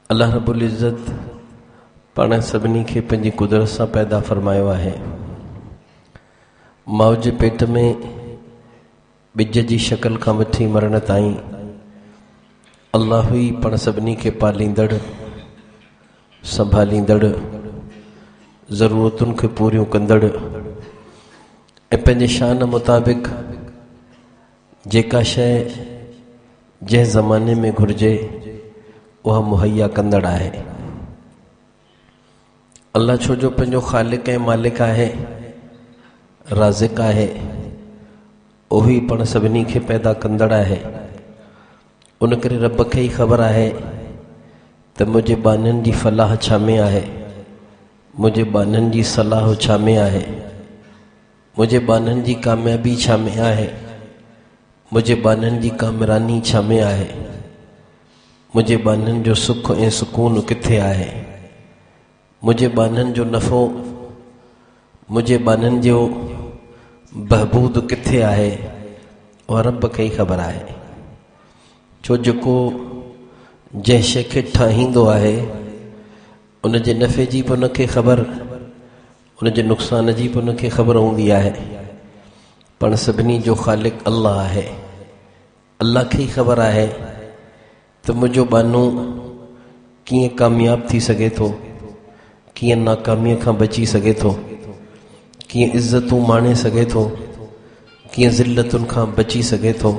अल्लाह रब्बुल इज़्ज़त पाण सभिनी खे पंहिंजी कुदरत सां पैदा फरमायो आहे। माउ जे पेट में ॿिज जी शक्ल खां वठी मरण ताईं अल्लाह ई पाण सभिनी खे पालींदड़, संभालींदड़, ज़रूरतुनि खे पूरियूं कंदड़ ऐं पंहिंजे शान मुताबिक़ जेका शइ जंहिं ज़माने में घुर्जे उहा मुहैया कंदड़ आहे। अल्लाह छो जो पंहिंजो ख़ालिक ऐं मालिक आहे, राज़िक़ आहे, उही पाण सभिनी खे पैदा कंदड़ आहे। उन करे रब खे ई ख़बर आहे त मुंहिंजे बाननि जी फलाह छा में आहे, मुंहिंजे बाननि जी सलाह छा में आहे, मुंहिंजे बाननि जी कामयाबी छा में आहे, मुंहिंजे बाननि जी कामरानी छा में आहे, मुंहिंजे बाननि जो सुख ऐं सुकून किथे आहे, मुंहिंजे बाननि जो नफ़ो, मुंहिंजे बाननि जो बहबूद किथे आहे, उहा रब खे ई ख़बर आहे। छो जेको जंहिं शइ खे ठाहींदो आहे उन जे नफ़े जी बि उनखे ख़बर, उन जे नुक़सान जी बि उनखे ख़बर हूंदी आहे। पाण सभिनी जो ख़ालिक अल्लाह आहे। अल्लाह खे ई ख़बर आहे त मुंहिंजो बानो कीअं कामयाब थी सघे थो, कीअं नाकामीअ खां बची सघे थो, कीअं इज़तूं माणे सघे थो, कीअं ज़िल्लतुनि खां बची सघे थो,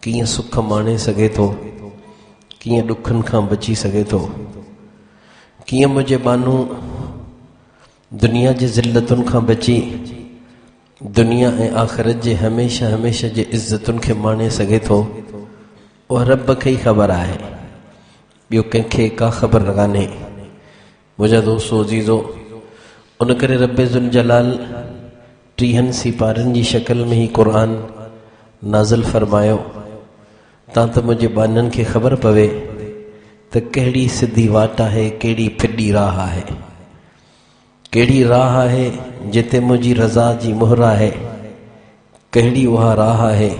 कीअं सुख माणे सघे थो, कीअं ॾुखनि खां बची सघे थो, कीअं मुंहिंजे बानो दुनिया जे ज़िल्लतुनि खां बची दुनिया ऐं आख़िरत जे हमेशह हमेशह जे इज़तुनि खे माणे सघे थो, उहा रब खे ई ख़बर आहे। ॿियो कंहिंखे का ख़बर कान्हे। मुंहिंजा दोस्तो अज़ीज़ो, उन करे रब ज़ुल जलाल 30 सिपारनि जी शक्ल में ई क़ुरान नाज़िल फरमायो तां त मुंहिंजे बाननि खे ख़बर पवे त कहिड़ी सिधी वाट आहे, कहिड़ी फिडी राह आहे, कहिड़ी राह आहे जिते मुंहिंजी रज़ा जी मुहर आहे, कहिड़ी उहा राह आहे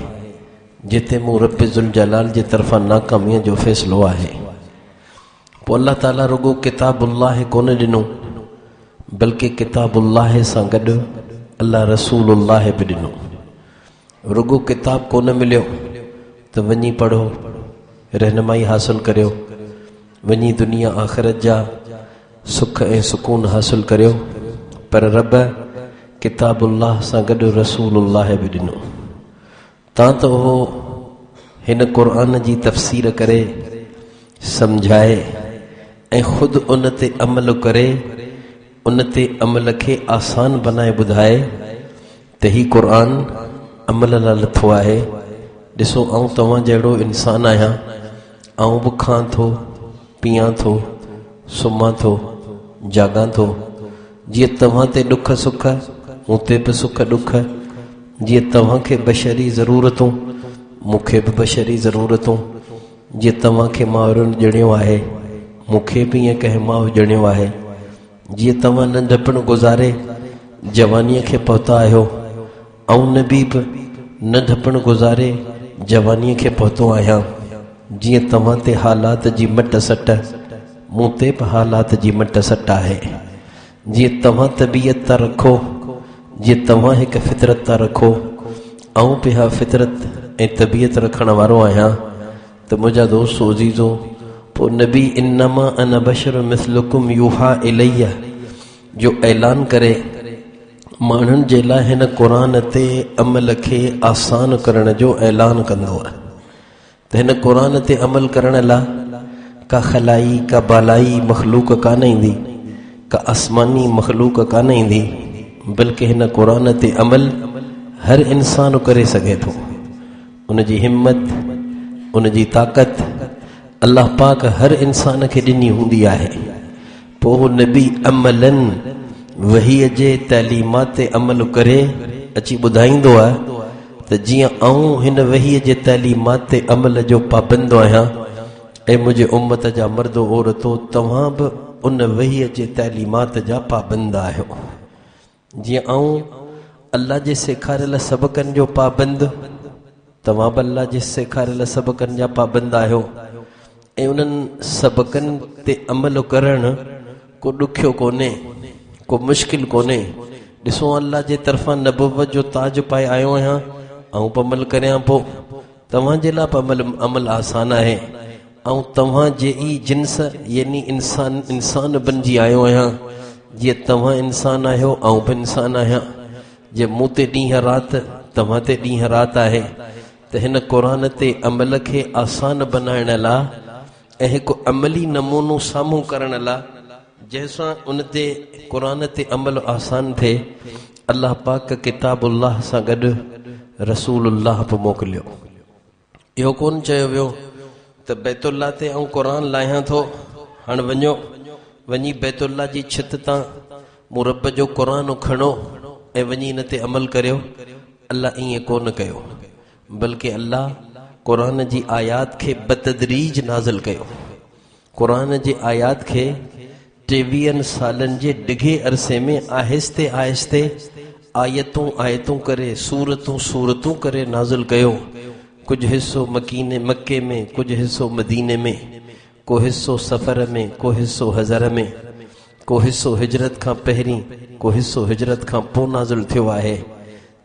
जिते मूं रब ज़ुल जलाल जे तरफ़ां नाकामीअ जो फ़ैसिलो आहे। पोइ अल्लाह ताला रुगो किताबुल्लाह कोन ॾिनो, बल्कि किताबुल्लाह सां गॾु अल्लाह रसूलुल्लाह बि ॾिनो। रुगो किताब कोन मिलियो त वञी पढ़ो, रहनुमाई हासिल करियो, वञी दुनिया आख़िरत जा सुख ऐं सुकून हासिल करियो, पर रब किताबुल्लाह सां गॾु रसूलुल्लाह बि ॾिनो। तां त उहो हिन क़ुरान जी तफ़सीर करे, सम्झाए ऐं ख़ुदि उन ते अमल करे, उन ते अमल खे आसान बनाए ॿुधाए त ही क़ुरान अमल लाइ लथो आहे। ॾिसो, आउं तव्हां जहिड़ो इंसान आहियां, आउं बि खां थो, पीआं थो, सुम्हां थो, जाॻां थो। जीअं तव्हां ते ॾुख सुख, मूं ते बि सुख ॾुख। जीअं तव्हांखे बशरी ज़रूरतूं, मूंखे बि बशरी ज़रूरतूं। जीअं तव्हांखे माउरुनि ॼणियो आहे, मूंखे बि ईअं कंहिं माउ ॼणियो आहे। जीअं तव्हां नंढपण गुज़ारे जवानीअ खे पहुता आहियो, ऐं नबी बि नंढपण गुज़ारे जवानीअ खे पहुतो आहियां। जीअं तव्हां ते हालात जी मट सट, मूं ते बि हालात जी मट सट आहे। जीअं तव्हां तबीयत था रखो, जीअं तव्हां हिकु फितरत था रखो, ऐं बि हा फितरत ऐं तबीयत रखण वारो आहियां। त मुंहिंजा दोस्त अज़ीज़ो, पोइ नबी इन्नमा अना बशर मिस्लुकुम यूहा इलैया जो ऐलान करे माण्हुनि जे लाइ हिन क़ुरान ते अमल खे आसान करण जो ऐलान कंदो आहे। त हिन क़ुरान ते अमल करण लाइ का खलाई, का बालाई मखलूक कान ईंदी, का आसमानी मखलूक कान ईंदी, बल्कि हिन क़ुरान ते अमल हर इंसान करे सघे थो। उन जी हिम्मत, उन जी ताक़त अल्लाह पाक हर इंसान खे ॾिनी हूंदी आहे। पोइ नबी अमलन वहीअ जे तैलीमात ते अमल करे अची ॿुधाईंदो आहे त जीअं आऊं हिन वहीअ जे तैलीमात ते अमल जो पाबंद आहियां, ऐं मुंहिंजे उम्मत जा मर्दो औरतो तव्हां बि उन वहीअ जे तैलीमात जा पाबंद आहियो। जीअं आऊं अल्लाह जे सेखारियल सबक़नि जो पाबंद, तव्हां बि अल्लाह जे सेखारियल सबक़नि जा पाबंद आहियो। ऐं उन्हनि सबक़नि ते अमल करणु को ॾुखियो कोन्हे, को मुश्किल कोन्हे। ॾिसो अल्लाह जे तरफ़ां नबुवत जो ताज पाए आयो आहियां ऐं अमल करियां पोइ तव्हांजे लाइ अमल आसान आहे। ऐं तव्हां जे ई जिन्स यानी इंसान बणिजी आयो आहियां, जीअं तव्हां इंसान आहियो ऐं बि इंसान आहियां। जीअं मूं ते ॾींहं राति तव्हां ते ॾींहं राति आहे, त हिन क़ुरान ते अमल खे आसान बनाइण लाइ ऐं हिकु अमली नमूनो साम्हूं करण लाइ, जंहिंसां उन ते क़ुरान ते अमल आसान थिए, अल्लाह पाक किताबुल्लाह सां गॾु रसूलुल्लाह बि मोकिलियो। इहो कोन चयो वियो त बैतुल्लाह ते ऐं क़ुरान लाहियां थो, हाणे वञो वञी बैतुल्लाह जी छित तां मूं रब जो क़ुरान खणो ऐं वञी हिन ते अमल करियो। अल्लाह ईअं कोन कयो, बल्कि अल्लाह क़ुरान जी आयात खे बतदरीज नाज़िल कयो। क़ुरान जे आयात खे 23 सालनि जे डिघे अरसे में आहिस्ते आहिस्ते आयतूं करे सूरतूं करे नाज़िल कयो। कुझु हिस्सो मक्के में, कुझु हिस्सो मदीने में, को हिस्सो सफ़र में, को हिस्सो हज़र में, को हिस्सो हिजरत खां पहिरीं, को हिस्सो हिजरत खां पोइ नाज़िल थियो आहे।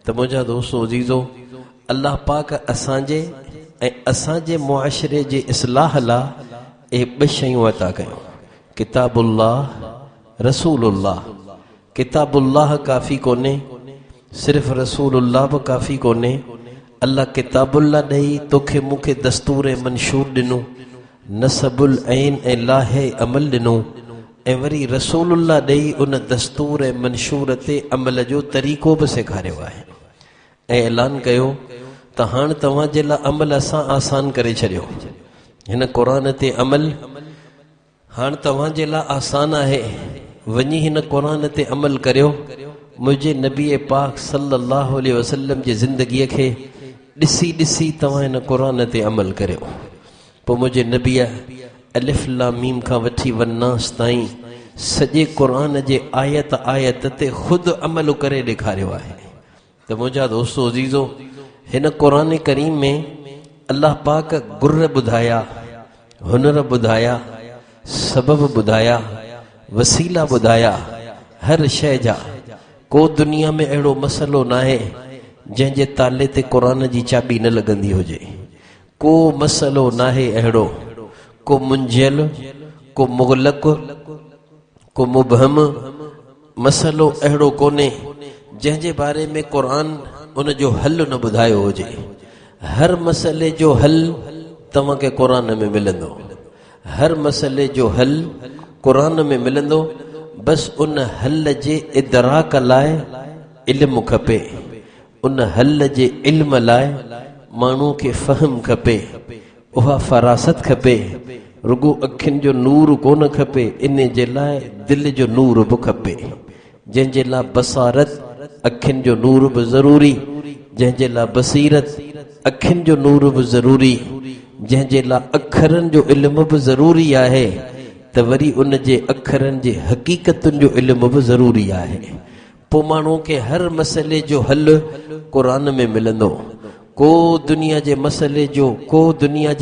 त मुंहिंजा दोस्तो अज़ीज़ो, अल्लाह पाक असांजे ऐं असांजे मुआशरे जे इस्लाह लाइ इहे 2 शयूं अता कयूं, किताबुल्लाह, रसूलुल्लाह। किताबुल्लाह काफ़ी कोन्हे, सिर्फ़ रसूलुल्लाह बि काफ़ी कोन्हे। अल्लाह किताबुल्लाह ॾेई तोखे मूंखे दस्तूर ऐं मंशूर ॾिनो, नसबुल ऐन ऐं लाहे अमल ॾिनो, ऐं वरी रसूलुल्लाह ॾेई उन दस्तूर ऐं मंशूर ते अमल जो तरीक़ो बि सेखारियो आहे ऐं ऐलान कयो त हाणे तव्हांजे लाइ अमल असां आसान करे छॾियो। हिन क़ुरान ते अमल हाणे तव्हांजे लाइ आसान आहे, वञी हिन क़ुरान ते अमल करियो। मुंहिंजे नबी पाक सल्लल्लाहु अलैहि वसल्लम जी ज़िंदगीअ खे ॾिसी ॾिसी तव्हां हिन क़ुरान ते अमल करियो। पोइ मुंहिंजे नबीअ अलिफ लाम मीम खां वठी वन्नास ताईं सॼे क़ुरान जे आयत आयत ते ख़ुदि अमल करे ॾेखारियो आहे। त मुंहिंजा दोस्तो अज़ीज़ो, हिन क़ुरान करीम में अल्लाह पाक गुर ॿुधाया, हुनर ॿुधाया, सबब ॿुधाया, वसीला ॿुधाया, हर शइ जा। को दुनिया में अहिड़ो मसइलो न आहे जंहिंजे ताले ते क़ुरान जी चाबी न लॻंदी हुजे। को मसइलो न आहे अहिड़ो, को मुंझियल, को मुग़लक, को मुबहम मसइलो अहिड़ो कोन्हे जंहिंजे बारे में क़ुरान उन जो हल न ॿुधायो हुजे। हर मसइले जो हल तव्हांखे क़ुरान में मिलंदो, हर मसइले जो हल क़ुरान में मिलंदो। बस उन हल जे इदराक लाइ इल्मु खपे, उन हल जे इल्म लाइ माण्हू खे फ़हम खपे, उहा फ़रासत खपे। रुगो अखियुनि जो नूर कोन खपे, इन जे लाइ दिलि जो नूर बि खपे, जंहिंजे लाइ बसारत अखियुनि जो नूर बि ज़रूरी, जंहिंजे लाइ बसीरत अखियुनि जो नूर बि ज़रूरी, जंहिंजे लाइ अखरनि जो इल्म बि ज़रूरी आहे, त वरी उन जे अखरनि जे हक़ीक़तुनि जो इल्म बि ज़रूरी आहे। पोइ माण्हू खे हर मसइले जो हल क़ुरान में मिलंदो। को दुनिया जे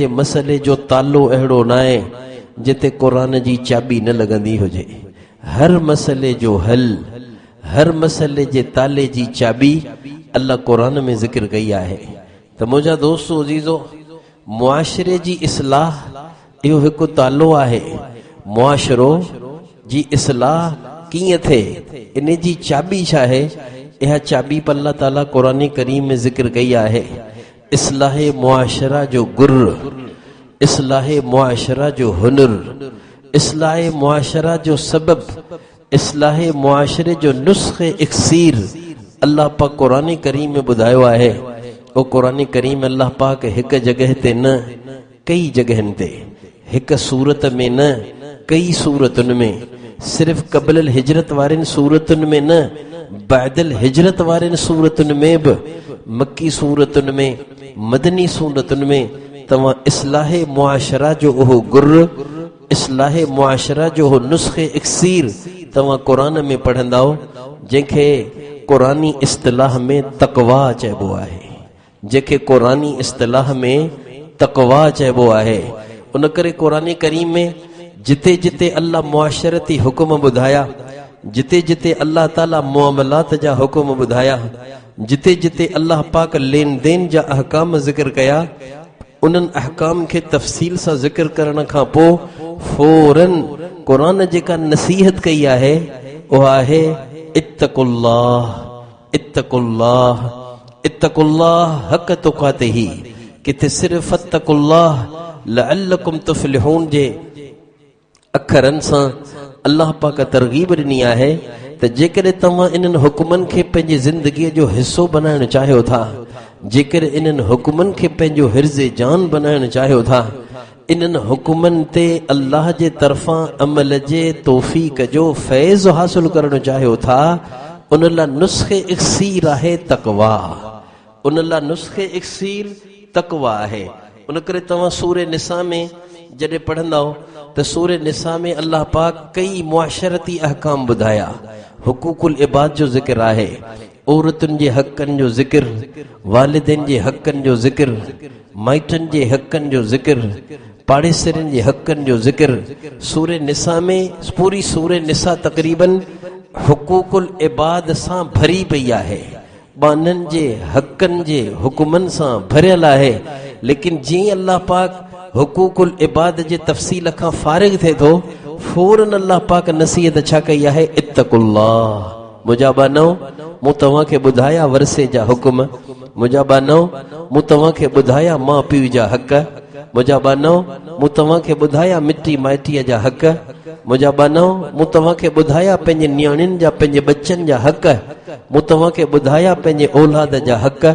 मसइले जो तालो अहिड़ो न आहे जिते क़ुरान जी चाबी न लॻंदी हुजे। हर मसइले जो हल, हर मसइले जे ताले जी चाबी अल्लाह क़ुरान में ज़िक्र कई आहे। त मुंहिंजा दोस्तो अज़ीज़ो, मुआशरे जी इस्लाह इहो हिकु तालो आहे। मुआशरो जी इस्लाह कीअं थिए, इन जी चाबी छा आहे? इहा चाबी पर अल्लाह ताला क़ुरान करीम में ज़िक्र कई आहे। इस्लाह मुआशरा जो गुर, इस्लाह मुआशरा जो हुनर, इस्लाह मुआशरा जो सबब, इस्लाह मुआशरे जो नुस्खे इक्सीर अल्लाह पाक क़ुरान करीम में ॿुधायो आहे। ओ क़ुरान करीम अल्लाह पाक हिकु जगह ते न, कई जगहनि ते, हिकु सूरत में न, कई सूरतुनि में, सिर्फ़ क़ब्ल हिजरत वारनि सूरतुनि में न, बादल हिजरत वारनि सूरतुनि में बि, मक्की सूरतुनि में, मदनी सूरतुनि में तव्हां इस्लाह मुआशरा जो उहो गुर, इस्लाह मुआशरा जो उहो नुस्खे इक्सीर तव्हां क़ुरान में पढ़ंदव, जंहिंखे क़ुरानी इस्तिलाह में तक़वा चइबो आहे। जंहिंखे क़ुरानी इस्तिलाह में तक़वा चइबो आहे। उन करे क़ुरान करीम में जिते जिते अल्लाह मुआशरती हुक्म ॿुधाया, जिते जिते अल्लाह ताला मुआमलात जा हुक्म ॿुधाया, जिते जिते अल्लाह पाक लेन देन जा अहकाम ज़िक्र कया, उन्हनि अहकाम खे तफ़सील सां ज़िक्र करण खां पोइ फौरन क़ुरान जेका नसीहत कई आहे उहा आहे इत्तक़ुल्लाह इत्तक़ुल्लाह इत्तक़ुल्लाह हक़ तुक़ातिही। किथे सिर्फ़ फत्तक़ुल्लाह लअल्लकुम तुफ़्लिहून जे अखरनि सां अल्लाह पाक तरगीब ॾिनी आहे त जेकॾहिं तव्हां इन्हनि हुकुमनि खे पंहिंजी ज़िंदगीअ जो हिसो बनाइण चाहियो था, जेकर इन्हनि हुकुमनि खे पंहिंजो हिर्ज़े जान बनाइण चाहियो था, इन्हनि हुकुमनि ते अल्लाह जे तरफ़ां अमल जे तौफ़ीक़ जो फैज़ हासिल करणु चाहियो था, उन लाइ नुस्ख़े इक्सीर आहे तक़वा। उन लाइ नुस्ख़े इक्सीर तक़वा आहे। उन करे तव्हां सूरे निसा में जॾहिं पढ़ंदव त सूरे निसा में अल्लाह पाक कई मुआशरती अहकाम ॿुधाया। हुकूकुल इबाद जो ज़िक्र आहे, औरतुनि जे हक़नि जो ज़िक्र, वालिदैन जे हक़नि जो ज़िक्र, माइटनि जे हक़नि जो ज़िक्र, पाड़ेसरनि जे हक़नि जो ज़िक्र। सूरे निसा में पूरी सूरे निसा तक़रीबन हुकूकुल इबाद सां भरी पई आहे, बाननि जे हक़नि जे हुकुमनि सां भरियल आहे। लेकिन जीअं अल्लाह पाक हुकूकुल इबाद जे तफ़सील खां फारिग थिए थो, फौरन अल्लाह पाक नसीहत छा कई आहे, इत्तक़ुल्लाह। मुंहिंजा बानो मूं तव्हांखे ॿुधाया वरसे जा हुकुम, मुंहिंजा बानो मूं तव्हांखे ॿुधाया माउ पीउ जा हक़, मुंहिंजा बानो मूं तव्हांखे ॿुधाया मिटी माइटीअ जा हक़, मुंहिंजा बानो मूं तव्हांखे ॿुधाया पंहिंजे नियाणियुनि जा पंहिंजे बच्चनि जा हक़, मूं तव्हांखे ॿुधाया पंहिंजे औलाद जा हक़,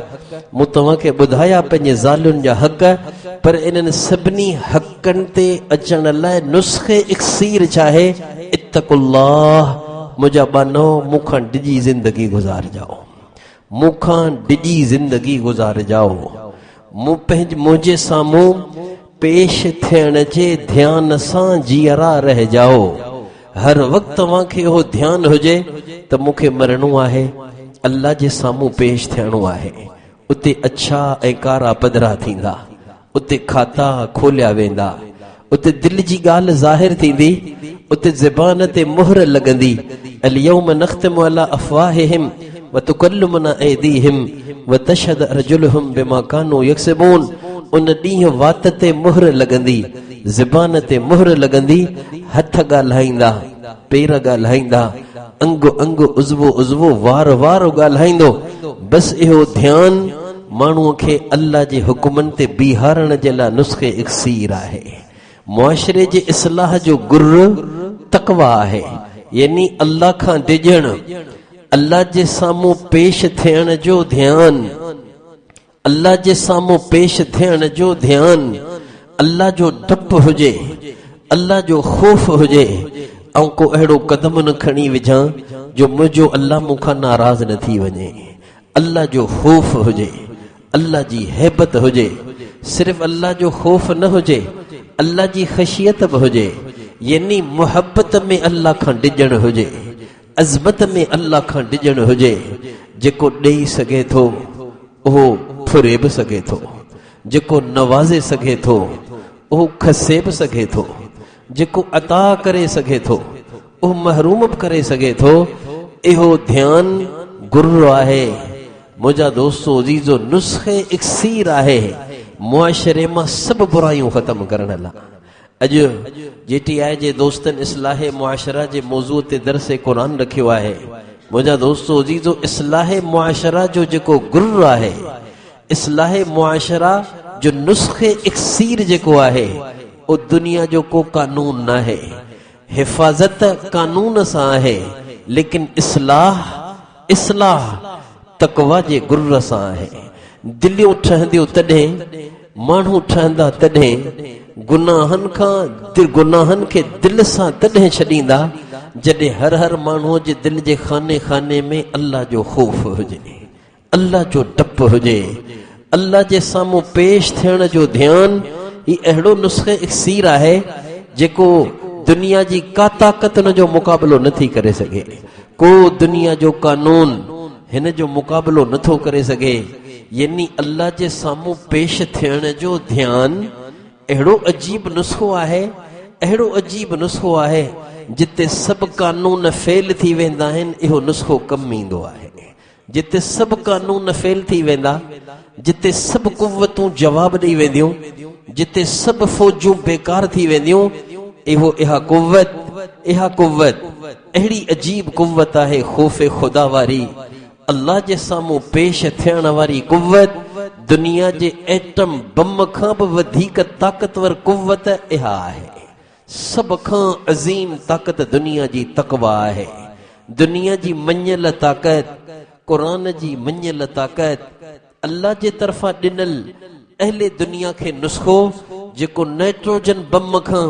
मूं तव्हांखे ॿुधाया पंहिंजे ज़ालुनि जा हक़। पर इन्हनि सभिनी हक़नि ते अचण लाइ नुस्ख़े इक्सीर छा आहे, इत्तक़ुल्लाह। मुंहिंजा बानो मूंखां डिॼी ज़िंदगी गुज़ार जाओ, मूंखां डिॼी ज़िंदगी गुज़ार जाओ। मुंहिंजे साम्हूं पेश थियण जे ध्यान सां जीअरा रह जाओ। हर वक़्तु तव्हांखे इहो ध्यानु हुजे त मूंखे मरणो आहे, अल्लाह जे साम्हूं पेश थियणो आहे। उते अच्छा ऐं कारा पदरा थींदा, उते खाता खोलिया वेंदा, उते दिल जी ॻाल्हि ज़ाहिर थींदी, उते ज़बान ते मुहर लॻंदी। अल-यौम नख़्तिमु अला अफ़वाहिहिम व तुकल्लिमुना ऐदीहिम व तशहदु अर्जुलुहुम बिमा कानू यक्सिबून। उन ॾींहुं वात ते मुहर लॻंदी, ज़बान ते मुहर लॻंदी, हथ ॻाल्हाईंदा, पेर ॻाल्हाईंदा, अंग अंग उज़वो उज़वो वार वार ॻाल्हाईंदो। बस इहो ध्यानु माण्हूअ खे अल्लाह जे हुकुमनि ते बीहारण जे लाइ नुस्ख़े इक्सीर आहे। मुआशरे जे इस्लाह जो गुर तक़वा आहे, यानी अल्लाह खां डिॼण, अल्लाह जे साम्हूं पेश थियण जो ध्यानु, अल्लाह जे साम्हूं पेश थियण जो ध्यानु, अल्लाह जो डपु हुजे, अल्लाह जो ख़ौफ़ हुजे, ऐं को अहिड़ो कदम न खणी विझां जो मुंहिंजो अल्लाह मूंखां नाराज़ न थी वञे। अल्लाह जो ख़ौफ़ हुजे, अल्लाह जी हैबत हुजे। सिर्फ़ अल्लाह जो ख़ौफ़ न हुजे, अल्लाह जी ख़शियत बि हुजे, यानी मुहब्बत में अल्लाह खां डिॼण हुजे, अज़मत में अल्लाह खां डिॼण हुजे। जेको ॾेई सघे थो उहो फुरे बि सघे थो, जेको नवाज़े सघे थो उहो खसे बि सघे थो, जेको अता करे सघे थो उहो महरूम बि करे सघे थो। इहो ध्यानु गुर आहे। मुंहिंजा दोस्तो अज़ीज़ो, नुस्ख़े इक्सीर आहे मुआशरे मां सभु बुरायूं ख़तम करण लाइ। अॼु JTI जे दोस्तनि इस्लाहे मुआशरा जे मौज़ूअ ते दर्से क़ुरान रखियो आहे। मुंहिंजा दोस्तो अज़ीज़ो, इस्लाहे मुआशरा जो जेको गुर आहे, इस्लाहे मुआशरा जो नुस्ख़े इक्सीर जेको आहे, उहो दुनिया जो को कानून न आहे। हिफ़ाज़त कानून सां आहे, लेकिन इस्लाह तक़वा जे गुर सां आहे। दिलियूं ठहंदियूं तॾहिं, माण्हू ठहंदा तॾहिं, गुनाहनि खे दिल सां तॾहिं छॾींदा जॾहिं हर हर माण्हूअ जे दिल जे खाने खाने में अल्लाह जो ख़ौफ़ हुजे, अल्लाह जो डपु हुजे, अल्लाह जे साम्हूं पेश थियण जो ध्यानु। ही अहिड़ो नुस्ख़े इक्सीर आहे जेको दुनिया जी का ताक़त हुन जो मुक़ाबिलो नथी करे सघे। को दुनिया जो कानून हिन जो मुक़ाबिलो नथो करे सघे। यानी अल्लाह जे साम्हूं पेश थियण जो ध्यानु अहिड़ो अजीब नुस्ख़ो आहे, अहिड़ो अजीब नुस्ख़ो आहे जिते सभु कानून फेल थी वेंदा आहिनि, इहो नुस्ख़ो कमु ईंदो आहे। जिते सभु कानून फेल थी वेंदा, जिते सभु कुव्वतूं जवाब ॾेई वेंदियूं, जिते सभु फ़ौजूं बेकार थी वेंदियूं, इहा कुव्वत अहिड़ी अजीब कुव्वत आहे, ख़ौफ़े ख़ुदा वारी, अल्लाह जे साम्हूं पेश थियण वारी कुव्वत। दुनिया जे एटम बम खां बि वधीक ताक़तवर कुव्वत इहा आहे। सभ खां अज़ीम ताक़त दुनिया जी तक़वा आहे। दुनिया जी मञल ताक़त, क़ुरान जी मञल ताक़त, अल्लाह जे तरफ़ां ॾिनल अहले दुनिया खे नुस्ख़ो, जेको नाइट्रोजन बम खां,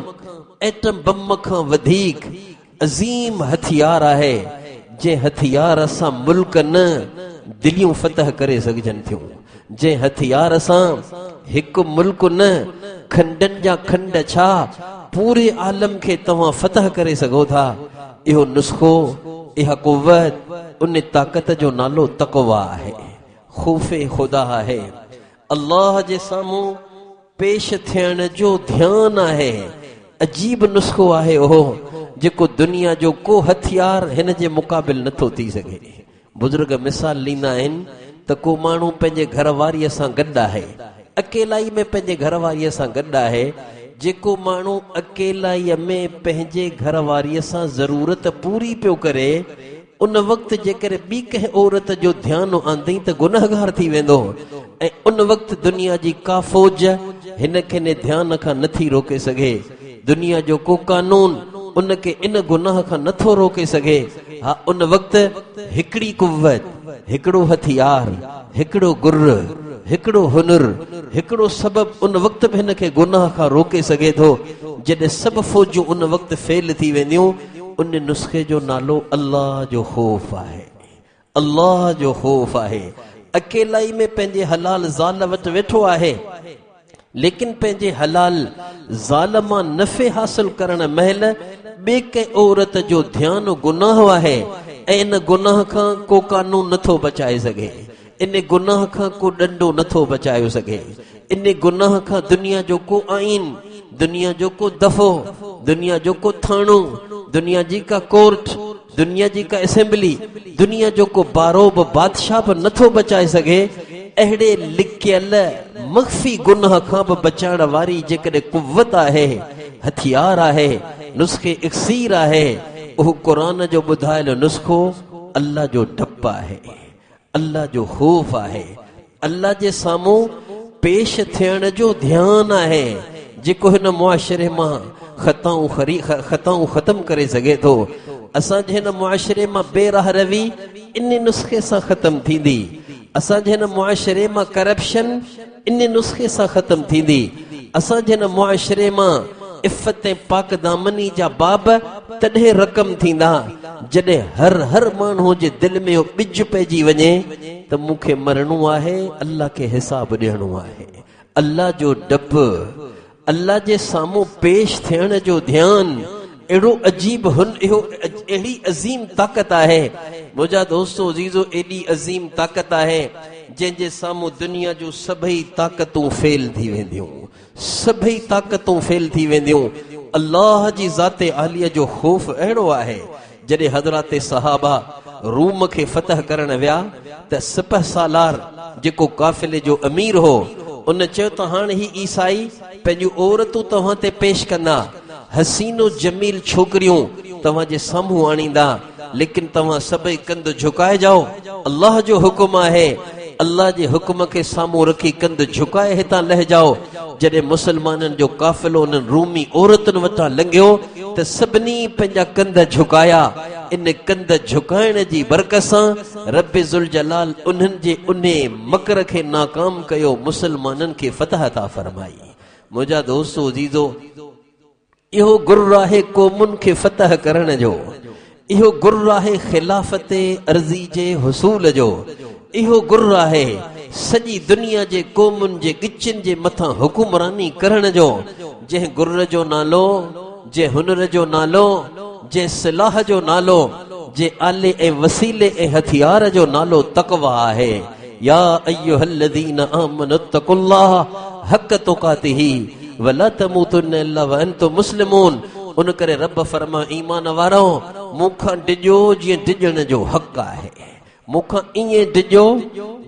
एटम बम खां वधीक अज़ीम हथियार आहे, जंहिं हथियार सां मुल्क न दिलियूं फतह करे सघजनि थियूं, जंहिं हथियार सां हिकु मुल्क न खंडनि जा खंड छा पूरे आलम खे तव्हां फतह करे सघो था। इहो नुस्ख़ो, इहा कुव्वत, उन ताक़त जो नालो तक़वा आहे, ख़ौफ़े ख़ुदा आहे, अल्लाह जे साम्हूं पेश थियण जो ध्यानु आहे। अजीब नुस्ख़ो आहे उहो जेको दुनिया जो को हथियार हिन जे मुक़ाबिल नथो थी सघे। बुज़ुर्ग मिसाल ॾींदा आहिनि त को माण्हू पंहिंजे घर वारीअ सां गॾु आहे, अकेलाई में पंहिंजे घर वारीअ सां गॾु आहे। जेको माण्हू अकेलाईअ में पंहिंजे घर वारीअ सां ज़रूरत पूरी पियो करे, उन वक़्तु जेकर ॿी कंहिं औरत जो ध्यानु आंदई त गुनहगार थी वेंदो, ऐं उन वक़्तु दुनिया जी का फ़ौज हिन खे ने ध्यान खां नथी रोके सघे। दुनिया जो को कानून उनखे इन गुनाह खां नथो रोके सघे। हा, उन वक़्तु हिकिड़ी कुव्वत, हिकिड़ो हथियार, हिकिड़ो गुर्र, हिकिड़ो हुनुर, हिकिड़ो सबबु उन वक़्तु बि हिन खे गुनाह खां रोके सघे थो। जॾहिं सभु फ़ौजूं उन वक़्तु फेल थी वेंदियूं, उन नुस्ख़े जो नालो अल्लाह जो ख़ौफ़ आहे, अल्लाह जो ख़ौफ़ आहे। अकेलाई में पंहिंजे हलाल ज़ाल वटि वेठो आहे, लेकिन पंहिंजे हलाल ज़ाल मां नफ़े हासिल करण महिल ॿिए कंहिं औरत जो ध्यानु गुनाह आहे, ऐं इन गुनाह खां को कानून नथो बचाए सघे, इन गुनाह खां को डंडो नथो बचाए सघे, इन गुनाह खां दुनिया जो को आइन, दुनिया जो को दफ़ो, दुनिया जो को थाणो, दुनिया जी का कोर्ट, दुनिया जी का असेंबली, दुनिया जो को बारोब बादशाह बि नथो बचाए सघे। अहिड़े लिकियल मख़फ़ी गुनाह खां बि बचाइण वारी जेकॾहिं कुव्वत आहे, हथियार आहे, नुस्ख़े इक्सीर आहे, उहो क़ुरान जो ॿुधायल नुस्ख़ो अल्लाह जो डपु आहे, अल्लाह जो ख़ौफ़ आहे, अल्लाह जे साम्हूं पेश थियण जो ध्यानु आहे, जेको हिन मुआशरे मां ख़ताऊं ख़तम करे सघे थो। असांजे हिन मुआशरे मां बेराह रवी इन नुस्ख़े सां ख़तम थींदी। असांजे हिन मुआशरे मां करप्शन इन नुस्ख़े सां ख़तम थींदी। असांजे हिन मुआशरे मां इफ़त ऐं पाक दामनी जा बाब तॾहिं रक़म थींदा जॾहिं हर माण्हू जे दिलि में ॿिज पइजी वञे त मूंखे मरणो आहे, अल्लाह खे हिसाब ॾियणो आहे। अल्लाह जो डपु, अल्लाह जे साम्हूं पेश थियण जो ध्यानु, अहिड़ो अजीब इहो अहिड़ी अज़ीम ताक़त आहे मुंहिंजा दोस्तो अज़ीज़ो, एॾी अज़ीम ताक़त आहे जंहिंजे साम्हूं दुनिया जूं सभई ताक़तूं फेल थी वेंदियूं, सभई ताक़तूं फेल थी वेंदियूं। अल्लाह जी ज़ाते आलिया जो ख़ौफ़ अहिड़ो आहे, जॾहिं हज़रात सहाबा रूम खे फतह करण विया त सिपह सालार जेको काफ़िले जो अमीर हो, उन चयो त हाणे ही ईसाई पंहिंजूं औरतूं तव्हां ते पेश कंदा, हसीनो जमील छोकिरियूं तव्हांजे साम्हूं आणींदा, लेकिन तव्हां सभई कंध झुकाए जाओ, अल्लाह जो हुकुम आहे, अल्लाह जे हुकुम खे साम्हूं रखी कंध झुकाए हितां लह जाओ। जॾहिं मुसलमाननि जो काफ़िलो उन्हनि रूमी औरतुनि वटां लंघियो त सभिनी पंहिंजा कंध झुकाया। इन कंध झुकाइण जी बरकत सां रब ज़ुल जलाल उन्हनि जे उन मकर खे नाकाम कयो, मुसलमाननि खे फतह था फरमाई। मुंहिंजा दोस्तो अज़ीज़ो, इहो गुर्र आहे क़ौमुनि खे फतह करण जो, इहो गुर्र आहे ख़िलाफ़त अर्ज़ी जे हुसूल जो, इहो गुर्र आहे सॼी दुनिया जे क़ौमुनि जे गिचनि जे मथां हुकुमरानी करण जो। जंहिं गुर्र जो नालो, जंहिं हुनर जो नालो, जंहिं सिलाह जो नालो, जंहिं आले ऐं वसीले ऐं हथियार जो नालो तक़वा आहे। या अय्युहल्लज़ीना आमनु तक़ुल्लाह हक़ तुक़ातिही, वला तमूतुन्ना इल्ला व अंतुम मुस्लिमून। उन करे रब फरमा ईमान वारो मूंखां डिजो जीअं डिजण जो हक़ आहे, मूंखां ईअं डिजो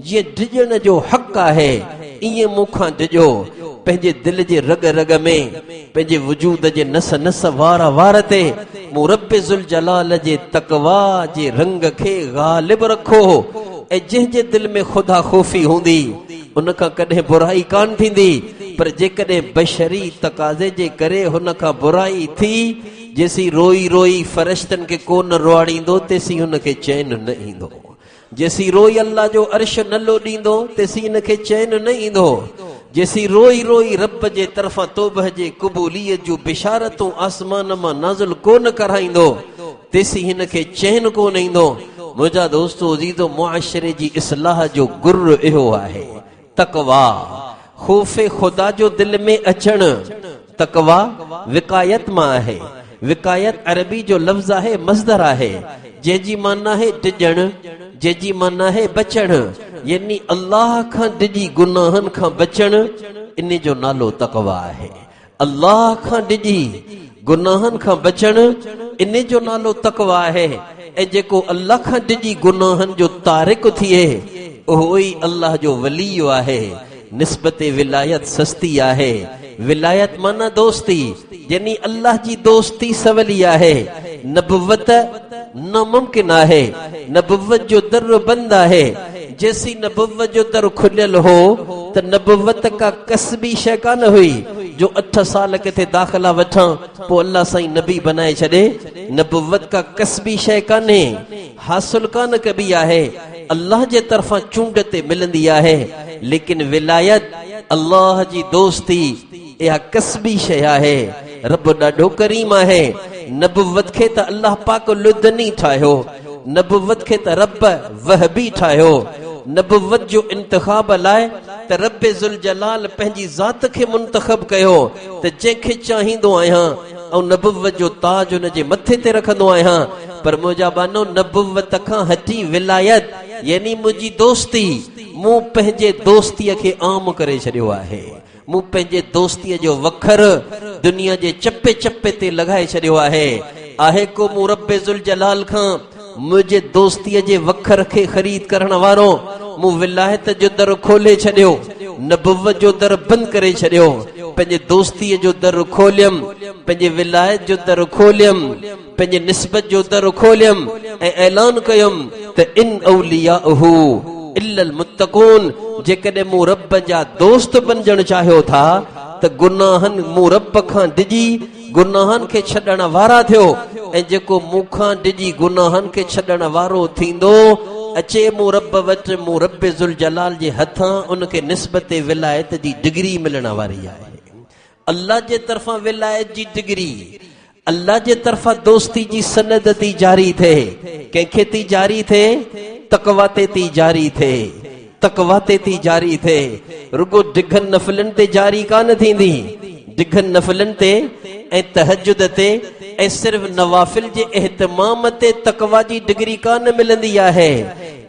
जीअं डिजण जो हक़ आहे, ईअं मूंखां डिजो। पंहिंजे दिल जे रग रग में, पंहिंजे वजूद जे नस नस वार वार ते मूं रब ज़ुल जलाल जे तक़वा जे रंग खे गालिब रखो। ऐं जंहिंजे दिल में ख़ुदा ख़ौफ़ी हूंदी उन खां कॾहिं बुराई कान थींदी, पर जेकॾहिं बशरी तकाज़े जे करे हुन खां बुराई थी, जेसी रोई रोई फरिश्तनि खे कोन रुआड़ींदो तेसी हुनखे चैन न ईंदो। जेसी रोई अल्लाह जो अर्श न लोॾींदो तेसी हिनखे चैन न ईंदो। जेसी रोई रोई रब जे तरफ़ां तौबह जे क़बूलियत जूं बिशारतूं आसमान मां नाज़िल कोन कराईंदो तेसी हिनखे चैन कोन ईंदो। मुंहिंजा दोस्तो अज़ीज़ो, मुआशरे जी इस्लाह जो गुर इहो आहे तक़वा, ख़ौफ़े ख़ुदा जो दिल में अचण। तक़वा विकायत मां आहे। विकायत अरबी जो लफ़्ज़ आहे, मज़दर आहे, जंहिंजी माना आहे डिॼण, जंहिंजी माना आहे बचण, यानी अल्लाह खां डिॼी गुनाहनि खां बचण। इन जो नालो तक़वा आहे। अल्लाह खां डिॼी गुनाहनि खां बचण, इन जो नालो तक़वा आहे। ऐं जेको अल्लाह खां डिॼी गुनाहनि जो तारिक थिए उहो ई अल्लाह जो वली आहे। निस्बते विलायत सस्ती आहे। विलायत माना दोस्ती, यानी अल्लाह जी दोस्ती सवली आहे। नबुवत नामुमकिन आहे, नबुवत जो दर बंद आहे। जैसी नबुवत जो दर खुलियल हो त नबुवत का कसबी शइ कान हुई जो 8 साल किथे दाख़िला वठां पोइ अल्लाह साईं नबी बनाए छॾे। नबुवत का कसबी शइ कान्हे, हासिल कान कबी आहे, अल्लाह जे तरफ़ां चूंड ते मिलंदी आहे। लेकिन विलायत अल्लाह जी दोस्ती इहा कसबी शइ आहे। रब ॾाढो करीम आहे। नबुवत खे त अल्लाह पाक लुदनी ठाहियो, नबुवत खे त रब वहबी ठाहियो। नबुवत जो इंतखाब लाइ त रब ज़ुल जलाल पंहिंजी ज़ात खे मुंतखब कयो त जंहिंखे चाहींदो आहियां ऐं नबुवत जो ताज हुन जे मथे ते रखंदो आहियां। पर मुंहिंजा बानो, नबुवत खां हटी विलायत यानी मुंहिंजी दोस्ती, मूं पंहिंजे दोस्तीअ खे आम करे छॾियो आहे। मूं पंहिंजे दोस्तीअ जो वखर दुनिया जे चपे चपे ते लॻाए छॾियो आहे। आहे को मूं रब ज़ुल जलाल खां मुंहिंजे दोस्तीअ जे वखर खे ख़रीद करण वारो? मूं विलायत जो दर खोले छॾियो, नबुवत जो दर बंदि करे छॾियो, पंहिंजे दोस्तीअ जो दर खोलियमि, पंहिंजे विलायत जो दर खोलियमि, पंहिंजे निस्बत जो दर खोलियमि ऐं ऐलान कयुमि त इन औलियाहु इल्लल मुत्तक़ून। जेकॾहिं मूं रब जा दोस्त बणजण चाहियो था त गुनाहनि मूं रब खां डिॼी गुनाहनि खे छॾण वारा थियो। ऐं जेको मूंखां डिॼी गुनाहनि खे छॾण वारो थींदो अचे मूं रब वटि, मूं रब ज़ुल जलाल जे हथां उनखे निस्बत विलायत जी डिग्री मिलण वारी आहे। अल्लाह जे तरफ़ां विलायत जी डिग्री, अल्लाह जे तरफ़ां दोस्ती जी सनद थी जारी थिए। कंहिंखे थी जारी थिए? तक़वा ते थी जारी थिए, तक़वा ते थी जारी थिए। रुगो डिघनि नफ़िलनि ते जारी कान थींदी, डिघनि नफ़िलनि ते ऐं तहजुद ते ऐं सिर्फ़ नवाफिल जे एहतमाम ते तक़वा जी डिग्री कान मिलंदी आहे।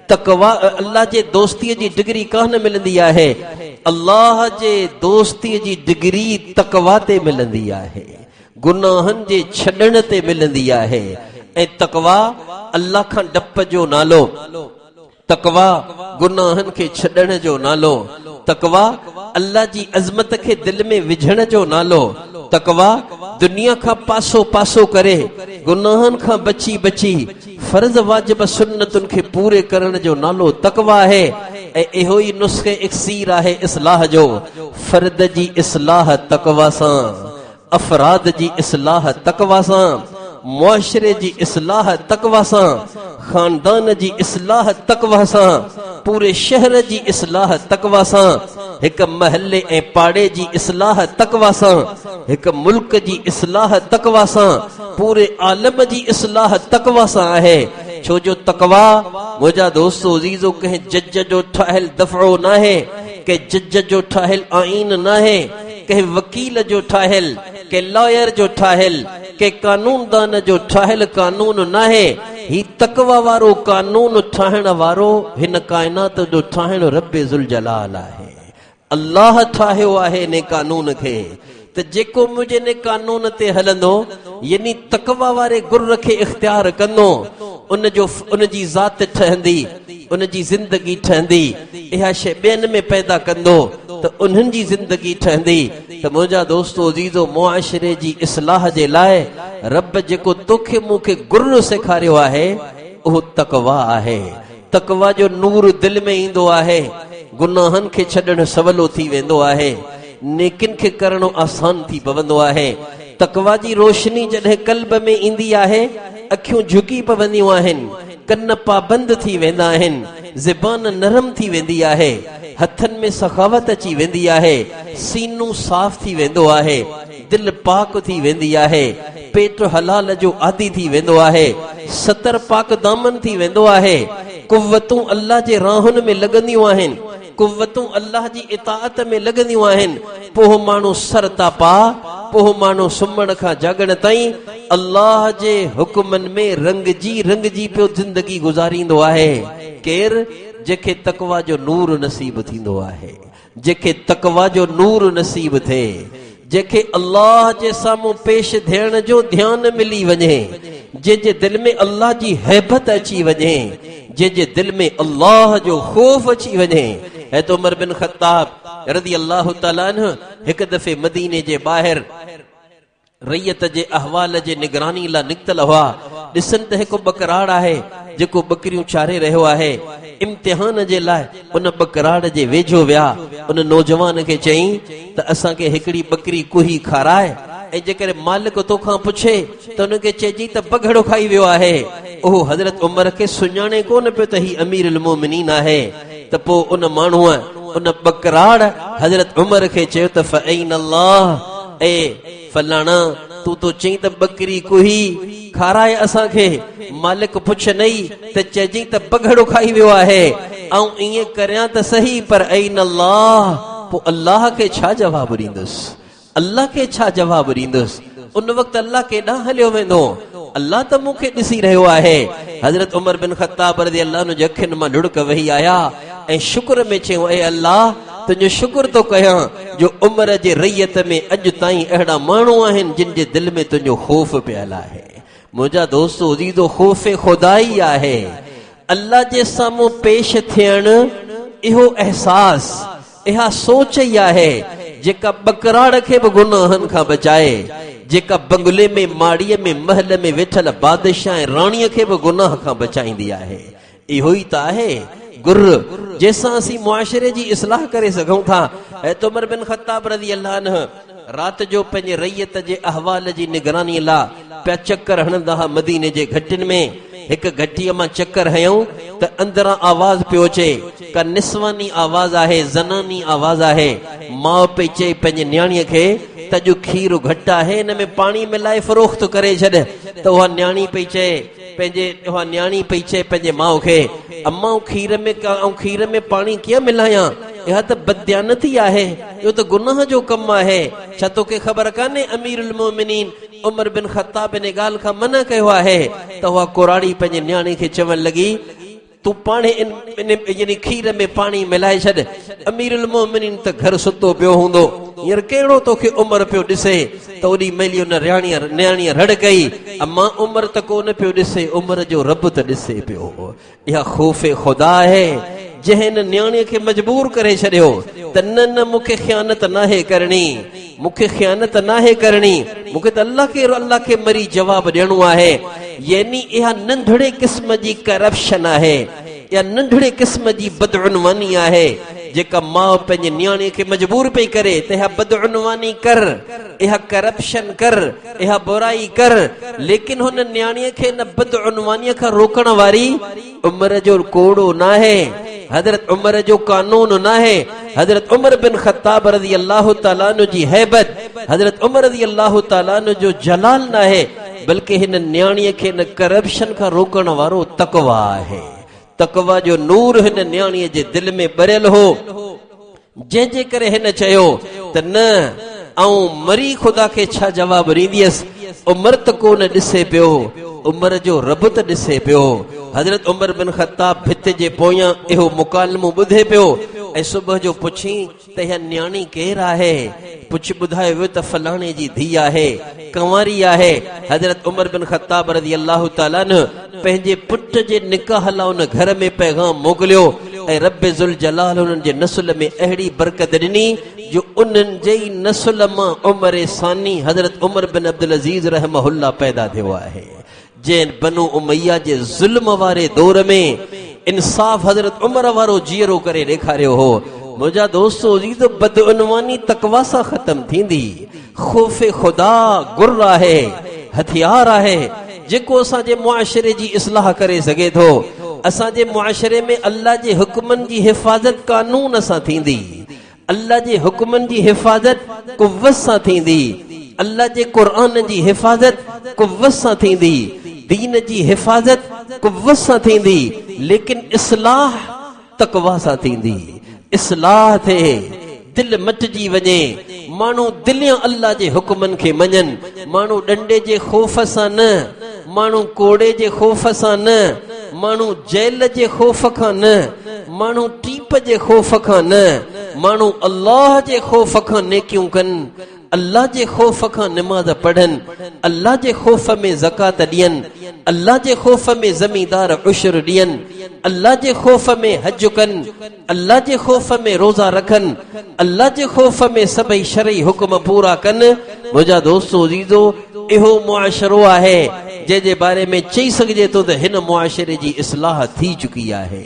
तक़वा अल्लाह जे दोस्तीअ जी डिग्री कान मिलंदी आहे। अल्लाह जे दोस्तीअ जी डिग्री तक़वा ते मिलंदी आहे, गुनाहनि जे छॾण ते मिलंदी आहे। ऐं तक़वा अल्लाह खां डप जो नालो, तक़वा गुनाहनि खे छॾण जो नालो, तक़वा अल्लाह जी अज़मत खे दिल में विझण जो नालो, तक़वा दुनिया खां पासो पासो करे गुनाहनि खां बची बची फर्ज़ वाजिब सुन्नतुनि खे पूरे करण जो नालो तक़वा आहे। ऐं इहो ई नुस्ख़े इक्सीर आहे इस्लाह जो। फर्द जी इस्लाह तक़वा सां, अफ़राद जी इस्लाह तक़वा सां, मुआशरे जी इस्लाह तक़वा सां, खानदान जी इस्लाह तक़वा सां, पूरे शहर जी इस्लाह तक़वा सां, हिक महल्ले ऐं पाड़े जी इस्लाह तक़वा सां, हिक मुल्क जी इस्लाह तक़वा सां, पूरे आलम जी इस्लाह तक़वा सां आहे। छो जो तक़वा मुंहिंजा दोस्तो अज़ीज़ो कंहिं जज जो ठाहियल दफ़ो न आहे, कंहिं जज जो ठाहियल आईन न आहे, कंहिं वकील जो ठाहियल, कंहिं लॉयर जो ठाहियल, कंहिं कानूनदान जो ठाहियल कानून न आहे। ही तक़वा वारो कानून ठाहिण वारो हिन काइनात जो ठाहिण रब ज़ुल जलाल आहे। अल्लाह ठाहियो आहे इन कानून खे। त त जेको मुंहिंजे ने कानून ते हलंदो यानी तकवा वारे गुर खे इख्तियार कंदो उन जी ज़ात ठहंदी उन जी ज़िंदगी ठहंदी इहा शइ ॿियनि में पैदा कंदो त उन्हनि जी ज़िंदगी ठहंदी त मुंहिंजा दोस्तो अज़ीज़ो मुआशिरे जी इस्लाह जे लाइ रब जेको तोखे मूंखे गुर सेखारियो आहे उहो तकवा आहे। तकवा जो नूर दिल में ईंदो आहे गुनाहनि खे छॾणु सवलो थी वेंदो आहे नेकिन खे करणो आसान थी पवंदो आहे। तकवा जी रोशनी जॾहिं कल्ब में ईंदी आहे अखियूं झुकी पवंदियूं आहिनि कन पाबंद थी वेंदा आहिनि ज़बान नरम थी वेंदी आहे हथनि में सखावत अची वेंदी आहे सीनो साफ़ थी वेंदो आहे दिल पाक थी वेंदी आहे पेट हलाल जो आदि थी वेंदो आहे सतर पाक दामन थी वेंदो आहे कुव्वतूं अल्लाह जे राहुनि में लॻंदियूं आहिनि कुव्वतूं अल्लाह जी इताअत में लॻंदियूं आहिनि पोइ माण्हू सर था पा पोइ माण्हू सुम्हण खां जागण ताईं अल्लाह जे हुक्मनि में रंगजी पियो ज़िंदगी गुज़ारींदो आहे। केर जेके तकवा जो नूर नसीब थींदो आहे जेके तकवा जो नूर नसीब थिए जेके अल्लाह जे साम्हूं पेश थियण जो ध्यान मिली वञे जंहिंजे दिल में अल्लाह जी हैबत अची वञे जंहिंजे दिल में अल्लाह जो खौफ अची वञे। हैत उमर बिन ख़त्ताब रज़ी अल्लाह तआला अन्हु हिकु दफ़े मदीने जे ॿाहिरि रैयत जे अहवाल जे निगरानी लाइ निकितल हुआ ॾिसनि त हिकु बकराड़ आहे जेको बकरियूं चारे रहियो आहे इम्तिहान जे लाइ उन बकराड़ जे वेझो विया उन नौजवान खे चई त असांखे हिकिड़ी बकरी कुही खाराए ऐं जेकर मालिक तोखां पुछे त उनखे चइजी त बघड़ो खाई वियो आहे। उहो हज़रत उमर खे सुञाणे कोन पियो त ही अमीरुल मोमिनीन आहे त पोइ उन माण्हूअ उन बकराड़ हज़रत उमर खे चयो त फ़अैन अल्लाह ए फलाणा तू तो चई त बकरी कुही खाराए असांखे मालिक पुछ नई त चइजी त बघड़ो खाई वियो आहे ऐं ईअं करियां त सही पर ऐन अल्लाह पोइ अल्लाह खे छा जवाबु ॾींदुसि अल्लाह खे छा जवाबु ॾींदुसि उन वक़्तु अल्लाह केॾां हलियो वेंदो अल्लाह त मूंखे ॾिसी रहियो आहे। हज़रत उमर बिन ख़त्ताब रज़ी अल्लाह अन्हु जे अखियुनि मां ढुड़क वही आया ऐं शुक्र में चयो ए अल्लाह तुंहिंजो शुक्र थो कयां जो उमर जे रैयत में अॼु ताईं अहिड़ा माण्हू आहिनि जिन जे दिल में तुंहिंजो खौफ़ पियल आहे। मुंहिंजा दोस्तो अज़ीज़ो खौफ़ खुदा ई आहे अल्लाह जे साम्हूं पेश थियण इहो अहसास इहा सोच ई आहे जेका बकराड़ खे बि गुनाहनि खां बचाए जेका बंगले में माड़ीअ में महल में वेठल बादशाह ऐं राणीअ खे बि गुनाह खां बचाईंदी आहे। इहो ई त आहे गुर जंहिंसां असीं मुआशिरे जी इस्लाह करे सघूं था। हैत उमर बिन ख़त्ताब रज़ी अल्लाह अन्हु राति जो पंहिंजे रैयत जे अहवाल जी निगरानी लाइ पिया चकर हणंदा हुआ मदीने जे घटियुनि में हिकु घटीअ मां चकर हयूं त अंदरां आवाज़ पियो अचे का निस्वानी आवाज़ आहे ज़नानी आवाज़ आहे माउ पई चए पंहिंजे न्याणीअ खे त अॼु खीर घटि आहे हिन में पाणी मिलाए फ़रोख़्त करे छॾ त उहा न्याणी पई चए पंहिंजे माउ खे अम्मा खीर में पाणी कीअं मिलायां इहा त बदयानती आहे इहो त गुनाह जो कमु आहे छा तोखे ख़बर कान्हे अमीरुल मोमिनीन उमर बिन ख़त्ताब इन ॻाल्हि खां मना कयो आहे त उहा कुराड़ी पंहिंजे न्याणी खे चवण लॻी तू पाणे यानी खीर में पाणी मिलाए छॾ अमीरुल मोमिनीन त घर सुतो पियो हूंदो हींअर कहिड़ो तोखे उमर पियो ॾिसे त ओॾी महिल उन न्याणीअ रड़ कई अम्मा उमर त कोन पियो ॾिसे उमर जो रब त ॾिसे पियो। इहा खौफ़े खुदा आहे जंहिं हिन न्याणीअ खे मजबूर करे छॾियो त न मूंखे ख़यानत नाहे करणी मूंखे त अल्लाह खे मरी जवाबु ॾियणो आहे। यानी इहा नंढड़े क़िस्म जी करप्शन आहे या नंढड़े क़िस्म जी बदउनवानी आहे जेका माउ पंहिंजे न्याणीअ खे मजबूर पई करे त इहा बदउनवानी कर इहा करप्शन कर इहा बुराई कर लेकिन हुन न्याणीअ खे न बदउनवानीअ खां रोकण वारी उमर जो कोड़ो न आहे हज़रत उमर जो कानून न आहे हज़रत उमर बिन ख़त्ताब रज़ी अल्लाह तआला अन्हु जी हैबत हज़रत उमर रज़ी अल्लाह तआला अन्हु जो जलाल न आहे बल्कि हिन न्याणीअ खे न करप्शन खां रोकण वारो तकवा आहे। तकवा जो नूर हिन न्याणीअ जे दिल में ॿरियल हो जंहिंजे करे हिन चयो त न ऐं मरी ख़ुदा खे छा जवाबु ॾींदसि उमर त कोन ॾिसे पियो उमर जो रब त ॾिसे पियो। हज़रत उमर बिन ख़त्ताब भित जे पोयां इहो मुकालमो ॿुधे पियो ऐं सुबुह जो पुछी त इहा न्याणी केरु आहे, पुछ ॿुधायो वियो त फलाणे जी धीउ आहे, कंवारी आहे। हज़रत उमर बिन ख़त्ताब रज़ी अल्लाह ताला अन्हु पंहिंजे पुट जे निकाह लाइ उन घर में पैगाम मोकिलियो ऐं रब ज़ुल जलाल उन्हनि जे नस्ल में अहिड़ी बरकत ॾिनी जो उन्हनि जे ई नस्ल मां उमर सानी हज़रत उमर बिन अब्दुल अज़ीज़ रहमहुल्लाह पैदा थियो आहे। जंहिं बनु उमैया जे ज़ुल्म वारे दौर में इंसाफ़ हज़रत उमर वारो जीअरो करे ॾेखारियो हो। मुंहिंजा दोस्तो जी त बदउनवानी तक़वा सां ख़त्म थींदी। ख़ौफ़े ख़ुदा गुर आहे, हथियार आहे जेको असांजे मुआशरे जी इस्लाह करे सघे थो। असांजे मुआशरे में अल्लाह जे हुक्मनि जी हिफ़ाज़त कानून सां थींदी, अल्लाह जे हुक्मनि जी हिफ़ाज़त कुव्वत सां थींदी, अल्लाह जे क़ुरान जी हिफ़ाज़त कुव्वत सां थींदी, दीन जी हिफ़ाज़त कुव्वत सां थींदी, लेकिन इस्लाह तक़वा सां थींदी। इस्लाह थे, दिल मटिजी वञे, माण्हू दिलियां अल्लाह जे हुक्मनि खे मञनि। माण्हू डंडे जे ख़ौफ़ सां न, माण्हू कोड़े जे ख़ौफ़ सां न, माण्हू जेल जे ख़ौफ़ खां न, माण्हू टीप जे ख़ौफ़ खां न, माण्हू अल्लाह जे ख़ौफ़ खां नेकियूं कनि, अल्लाह जे ख़ौफ़ खां निमाज़ पढ़नि, अल्लाह जे ख़ौफ़ में ज़कात ॾियनि, अल्लाह जे ख़ौफ़ में ज़मींदार उशर ॾियनि, अल्लाह जे ख़ौफ़ में हज कनि, अल्लाह जे ख़ौफ़ में रोज़ा रखनि, अल्लाह जे ख़ौफ़ में सभई शरई हुक्म पूरा कनि। मुंहिंजा दोस्तो अज़ीज़ो, इहो मुआशरो आहे जंहिंजे बारे में चई सघिजे थो त हिन मुआशरे जी इस्लाह थी चुकी आहे,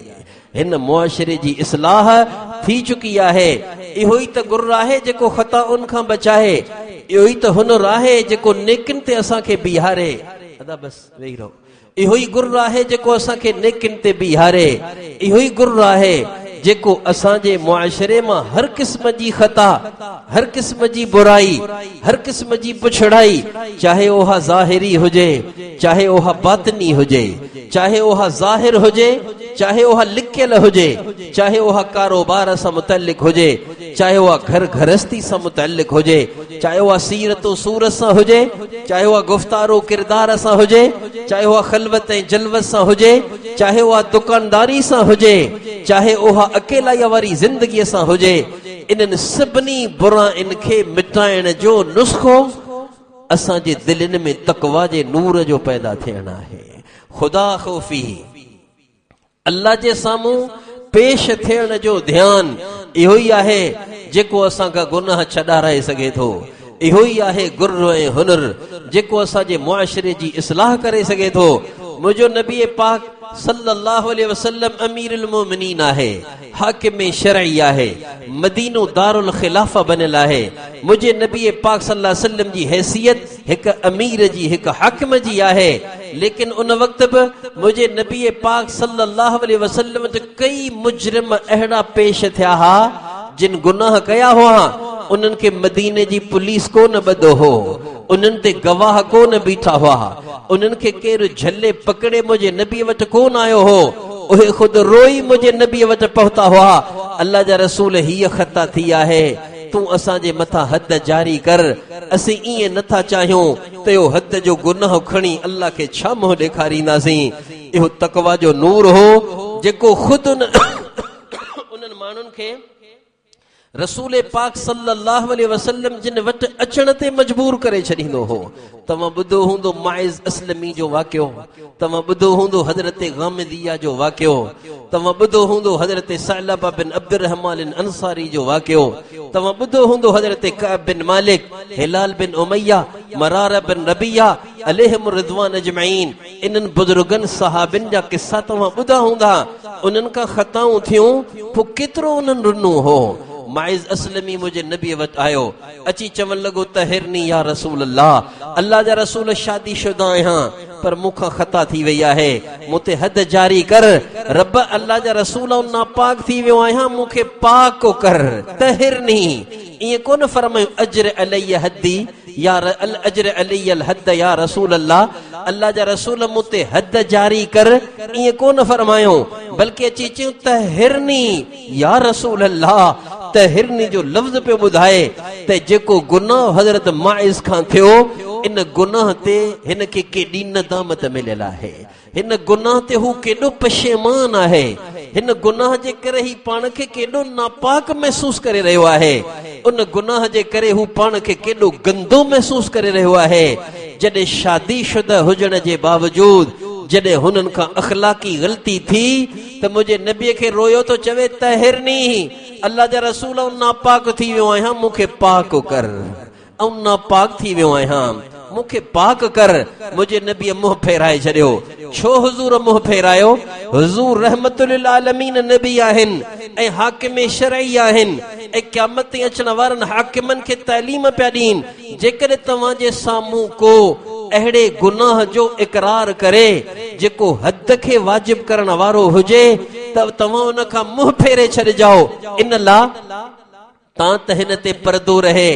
हिन मुआशरे जी इस्लाह थी चुकी आहे। इहो ई त गुर आहे जेको ख़ताउनि खां बचाए, इहो ई त हुनुर आहे जेको नेकिन ते असांखे बीहारे। अदा बस वेही रहो। इहो ई गुर आहे जेको असांखे नेकिन ते बीहारे, इहो ई गुर आहे जेको असांजे मुआशरे मां हर क़िस्म जी ख़ता, हर क़िस्म जी बुराई, हर क़िस्म जी पुछड़ाई, चाहे उहा ज़ाहिरी हुजे, चाहे उहा बातिनी हुजे, चाहे उहा ज़ाहिर हुजे, चाहे उहा लिकियल हुजे, चाहे उहा कारोबार सां मुतल्लिक हुजे, चाहे उहा घर घरस्ती सां मुतल्लिक हुजे, चाहे उहा सीरतो सूरत सां हुजे, चाहे उहा गुफ्तारो किरदार सां हुजे, चाहे उहा खलवत ऐं जलवत सां हुजे, चाहे उहा दुकानदारी सां हुजे, चाहे उहा अकेलाई वारी ज़िंदगीअ सां हुजे, इन्हनि सभिनी बुराइनि खे मिटाइण जो नुस्ख़ो असांजे दिलनि में तक़वा जे नूर जो पैदा थियणु आहे। ख़ुदा ख़ौफ़ी, अल्लाह जे साम्हूं पेश थियण जो ध्यान, इहो ई आहे जेको असांखां गुनाह छॾाराए सघे थो। इहो ई आहे गुर ऐं हुनुर जेको असांजे मुआशरे जी इस्लाह करे सघे थो। मुंहिंजो नबी पाक सल्लल्लाहु अलैहि वसल्लम अमीरुल मोमिनीन आहे, हाकिम शरई आहे, मदीनो दारुल खिलाफा बनियल आहे। मुंहिंजे नबी पाक सल्लल्लाहु अलैहि वसल्लम जी हैसियत हिकु अमीर जी, हिकु हाकिम जी आहे। लेकिन उन वक़्त बि मुंहिंजे नबी पाक सल्लल्लाहु अलैहि वसल्लम ते कई मुजरिम अहिड़ा पेश थिया हा जिन गुनाह कया हुआ, उन्हनि खे मदीने जी पुलिस कोन ॿधो हो, उन्हनि ते गवाह कोन बीठा हुआ, उन्हनि खे केरु झले पकड़े मुंहिंजे नबी वटि कोन आयो हो, उहे खुद रोई मुंहिंजे नबी वटि पहुता हुआ। अल्लाह जा रसूल, हीअ ख़ता थी आहे, तूं असांजे मथां हद जारी कर। असीं ईअं नथा चाहियूं त इहो हद जो गुनाह खणी अल्लाह खे छा मुंहुं ॾेखारींदासीं। इहो तक़वा जो नूर हो जेको खुद उन्हनि माण्हुनि खे रसूल पाक सल्लल्लाहु अलैहि वसल्लम जिन वटि अचण ते मजबूर करे छॾींदो हो। तव्हां ॿुधो हूंदो माइज़ अस्लमी जो वाक़ियो, तव्हां ॿुधो हूंदो हज़रत गामिदिया जो वाक़ियो, तव्हां ॿुधो हूंदो हज़रत सअलबा बिन अब्दुर्रहमान अंसारी जो वाक़ियो, तव्हां ॿुधो हूंदो हज़रत कअब बिन मालिक, हिलाल बिन उमैया, मरार बिन रबिया अलैहिम रिज़वान अजमईन। इन्हनि बुज़ुर्गनि सहाबिन जा किस्सा तव्हां ॿुधा हूंदा। उन्हनि खां ख़ताऊं थियूं, पोइ केतिरो उन्हनि रुनो हो। माइज़ अस्लमी मुझे नबी वटि आयो, अची चवण लॻो तहिरनी या रसूल अल्लाह, अल्लाह जा रसूल शादी शुदा आहियां पर मूंखां ख़ता थी वई आहे, मूं ते हद जारी कर। रब अल्लाह जा रसूल नापाक थी वियो आहियां, मूंखे पाक कर, तहिरनी। ईअं कोन फरमायो अजर अलैय हद्दी या अजर अलैय हद या रसूल अल्लाह, अल्लाह जा रसूल मूं ते हद जारी कर, ईअं कोन फरमायो, बल्कि अची चयूं तहिरनी या रसूल अल्लाह। तहिरनी जो लफ्ज़ पे ॿुधाए त जेको गुनाह हज़रत माइज़ खां थियो, इन गुनाह ते हिन खे केॾी नदामत मिलियल आहे, हिन गुनाह ते हू केॾो पशेमान आहे, हिन गुनाह जे करे ही पाण खे केॾो नापाक महसूस करे रहियो आहे। उन गुनाह जे करे हू पाण खे केॾो गंदो महसूस करे रहियो आहे। जॾहिं शादीशुदा हुजण जे बावजूद जॾहिं हुननि खां अखलाकी ग़लती थी त मुंहिंजे नबीअ खे रोयो तो चवे तहिरनी अल्लाह जा रसूल नापाक थी वियो आहियां, मूंखे पाक कर। ऐं नापाक थी वियो आहियां, मूंखे पाक कर। मुंहिंजे नबीअ मुंहुं फेराए छॾियो। छो हुज़ूर मुंहुं फेरायो? हुज़ूर रहमतुल लिल आलमीन नबी आहिनि ऐं हाकिम शरई आहिनि ऐं क़यामत ते अचण वारनि हाकिमनि खे तालीम पिया ॾीनि। जेकॾहिं तव्हांजे साम्हूं को अहिड़े गुनाह जो इक़रार करे जेको हद खे वाजिब करण वारो हुजे त तव्हां उन खां मुंहुं फेरे छॾिजाओ। इन ला तां त हिन ते परदो रहे,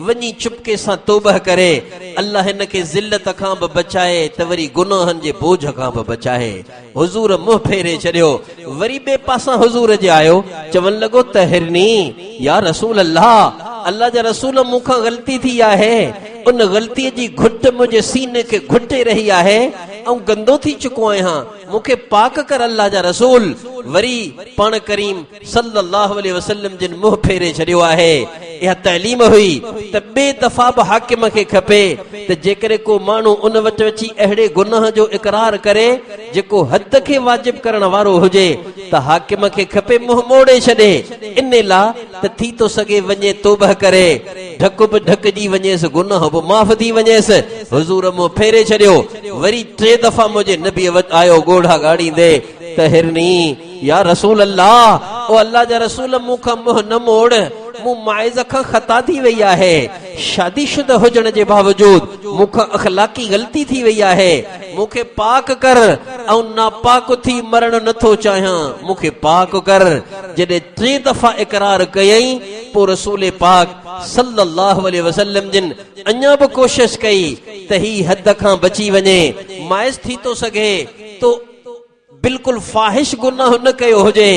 वञी चुपके सां तौबह करे। अल्लाह हिन खे ज़िल्लत खां बि बचाए त वरी गुनाहनि जे बोझ खां बि बचाए। हुज़ूर मुंहुं फेरे छॾियो। वरी ॿिए पासां हुज़ूर जे आयो, चवण लॻो तहिरनी या रसूल अल्लाह, अल्लाह जा रसूल मूंखां ग़लती थी आहे। उन ग़लतीअ जी घुट मुंहिंजे सीने खे घुटे रही आहे ऐं गंदो थी चुको आहियां, मूंखे पाक कर अल्लाह जा रसूल। वरी पाण करीम सल्लल्लाहु अलैहि वसल्लम जिन मुंहुं फेरे छॾियो आहे। इहा तालीम हुई त ॿिए दफ़ा बि हाकिम खे खपे त जेकॾहिं को माण्हू उन वटि अची अहिड़े गुनाह जो इक़रार करे जेको हद खे वाजिब करण वारो हुजे त हाकिम खे खपे मुंहुं मोड़े छॾे। इन लाइ त थी थो सघे वञे तौबह करे, ढक बि ढकजी वञेसि, गुनाह बि माफ़ थी वञेसि। हुज़ूर मुंहुं फेरे छॾियो। वरी टे दफ़ा मुंहिंजे नबीअ वटि आयो ॻोढ़ा ॻाड़ींदे, तहिरनी या रसूल अल्लाह, ओ अल्लाह जा रसूल मूंखां मुंहुं न मोड़, मूं माइज़ खां ख़ता थी वई आहे। शादीशुदा हुजण जे बावजूद मूंखां अखलाकी ग़लती थी वई आहे, मूंखे पाक कर। ऐं नापाक थी मरण नथो चाहियां, मूंखे पाक कर। जॾहिं टे दफ़ा इक़रार कयई पोइ रसूल पाक सल्लल्लाहु अलैहि वसल्लम जिन अञा बि कोशिश कई त ही हद खां बची वञे। माइज़ थी तो सघे तो बिल्कुल फाहिश गुनाह न कयो हुजे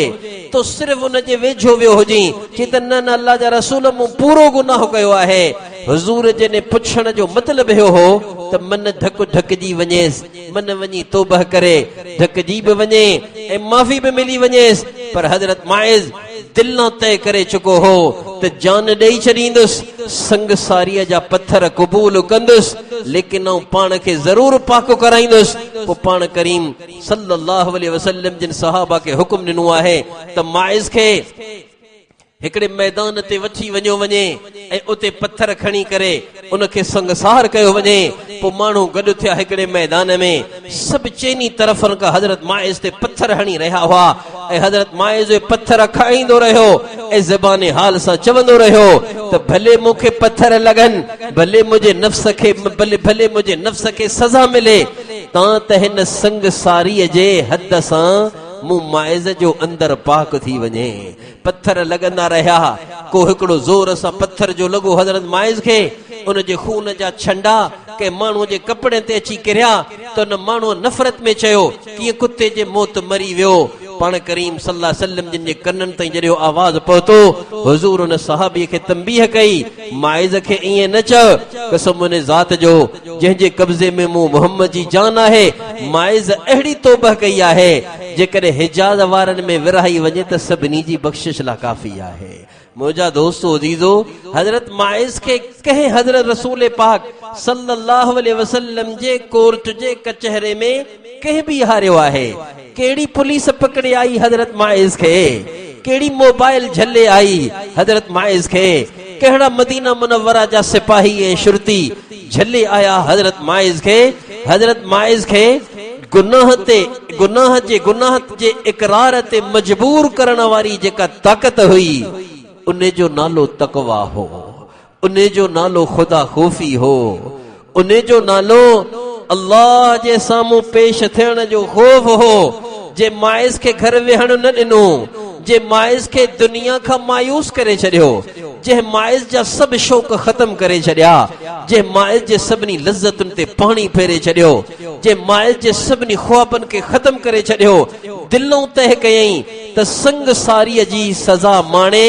तो सिर्फ उन जे वेझो वियो हुजी कि त न न अल्लाह जा रसूल मूं पूरो गुनाह कयो आहे। हुज़ूर जने पुछण जो मतलब हो त मन धक ढकजी वञेसि, मन वञी तौबह करे ढकजी बि वञे ऐं माफ़ी बि मिली वञेसि। पर हज़रत माइज़ दिलां तय करे चुको हो त जान ॾेई छॾींदुसि, संगसारीअ जा पत्थर क़बूल कंदुसि, लेकिन आऊं पाण खे ज़रूर पाक कराईंदुसि। पोइ पाण करीम सल्लल्लाहु अलैहि वसल्लम जिन सहाबा खे हुक्म ॾिनो आहे त माइज़ खे हिकड़े मैदान ते वठी वञो वञे ऐं उते पत्थर खणी करे उनखे संगसार कयो वञे। पोइ माण्हू गॾु थिया हिकड़े मैदान में, सभु चइनी तरफ़नि खां हज़रत माइज़ ते पत्थर हणी रहिया हुआ ऐं हज़रत माइज़ पत्थर खाईंदो रहियो ऐं ज़बाने हाल सां चवंदो रहियो त भले मूंखे पत्थर लॻनि, भले मुंहिंजे नफ़्स खे सज़ा मिले, तां त हिन संगसारीअ जे हद सां मूं माइज़ जो अंदर पाक थी वञे। पत्थर लॻंदा रहिया, को हिकिड़ो ज़ोर सां पत्थर जो लॻो हज़रत माइज़ खे, उन जे खून जा छंडा के माण्हूअ जे कपड़े ते अची किरिया त उन माण्हूअ नफ़रत में चयो कीअं कुत्ते जे मौत मरी वियो। पाण करीम सल्लल्लाहु अलैहि वसल्लम जिन जे कननि ताईं जॾहिं आवाज़ पहुतो, हुज़ूर उन सहाबीअ खे तंबीह कई, माइज़ खे ईअं न चओ, कसम उन ज़ात जो जंहिंजे कब्ज़े में मूं मोहम्मद जी जान आहे। माइज़ अहिड़ी तौबह कई आहे जेकॾहिं हिजाज़ वारनि में विरहाई वञे त सभिनी जी बख़्शिश ला काफ़ी आहे। मुंहिंजा दोस्तो अज़ीज़ो, हज़रत माइज़ खे कंहिं हज़रत रसूल पाक सल्लल्लाहु अलैहि वसल्लम जे कोर्ट जे कचहरे में कंहिं बि हारियो आहे। केड़ी पुलिस पकड़े आई हज़रत माइज़ खे, केड़ी मोबाइल झले आई हज़रत माइज़ खे, कहिड़ा मदीना मुनव्वरा जा सिपाही ऐं शुरती झले आया हज़रत माइज़ खे। हज़रत माइज़ खे गुनाह जे इक़रार ते मजबूर करण वारी जेका ताक़त हुई, उन जो नालो तक़वा हो, उन जो नालो खुदा खूफ़ी हो, उन जो नालो अल्लाह जे साम्हूं पेश थियण जो ख़ौफ हो। जे माइज़ खे घर वेहण न ॾिनो, जे माइज़ खे दुनिया खां मायूस करे छॾियो, जे माइज़ जा सभु शौक़ ख़त्म करे छॾिया, जे माइज़ जे सभिनी लज़्ज़तुनि ते पाणी फेरे छॾियो, जे माइज़ जे सभिनी ख्वाबनि खे ख़त्म करे छॾियो, दिलों तय कयई त संगसारीअ जी सज़ा माणे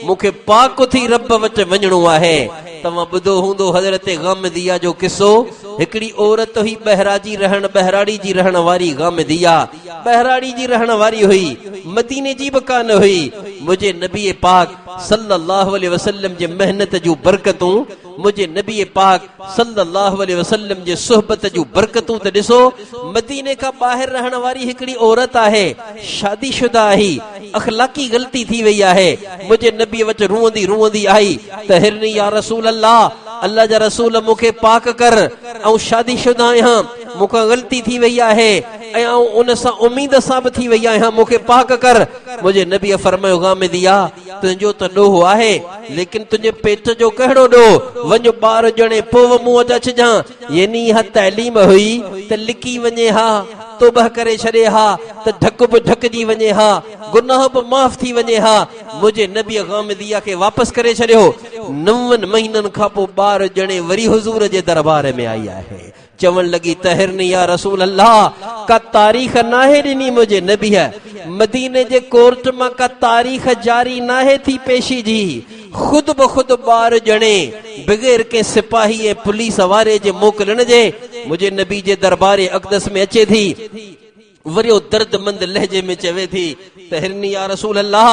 मूंखे पाक थी रब वटि वञणो आहे। तव्हां ॿुधो हूंदो हज़रत गामिदिया जो किस्सो। हिकिड़ी औरत हुई बहराड़ी जी रहण वारी गामिदिया, बहराड़ी जी रहण वारी हुई, मदीने जी बि कान हुई। मुझे नबी पाक सल्लल्लाहु अलैहि वसल्लम जे मेहनत जूं बरकतूं, मुझे नबी पाक सल्लल्लाहु अलैहि वसल्लम जे सोहबत जूं बरकतूं त ॾिसो। मदीने का ॿाहिरि रहण वारी हिकिड़ी औरत आहे, शादीशुदा आहे, अखलाकी गलती थी वई आहे। मुझे नबी वच रुअंदी रुअंदी आई त हिरनी या रसूल अल्लाह, अल्लाह जा रसूल मूंखे पाक कर, ऐं शादीशुदा आहियां, मूंखां गलती थी वई आहे ऐं उन सां उम्मीद सां बि थी वई आहियां, मूंखे पाक कर। मुझे नबी फरमायो गामिदिया, तुंहिंजो त ॾोहो आहे, लेकिन तुंहिंजे पेट जो कहिड़ो ॾोह, वञ ॿार ॼणे पोइ मुंहं ते अचिजां। यानी हा तैलीम हुई त लिकी वञे हा, तौबह करे छॾे हा, त ढक बि ढकजी वञे हा, गुनाह बि माफ़ थी वञे हा। मुझे नबी गामिदिया खे वापसि करे छॾियो। 9 महीननि खां पोइ ॿार ॼणे वरी हुज़ूर जे दरबार में आई आहे। चवण लगी तहरनी या रसूल अल्लाह, का तारीख नाहे ॾिनी मुझे नबी है, मदीने जे कोर्ट मां का तारीख जारी नाहे थी पेशी जी, खुद ब खुद ॿार ॼणे बग़ैर के सिपाही ऐं पुलिस वारे जे मोकिलण जे मुझे नबी जे दरबार अक़दस में अचे थी। वरी दर्दमंद लहजे में चवे थी तहरनी या रसूल अल्लाह,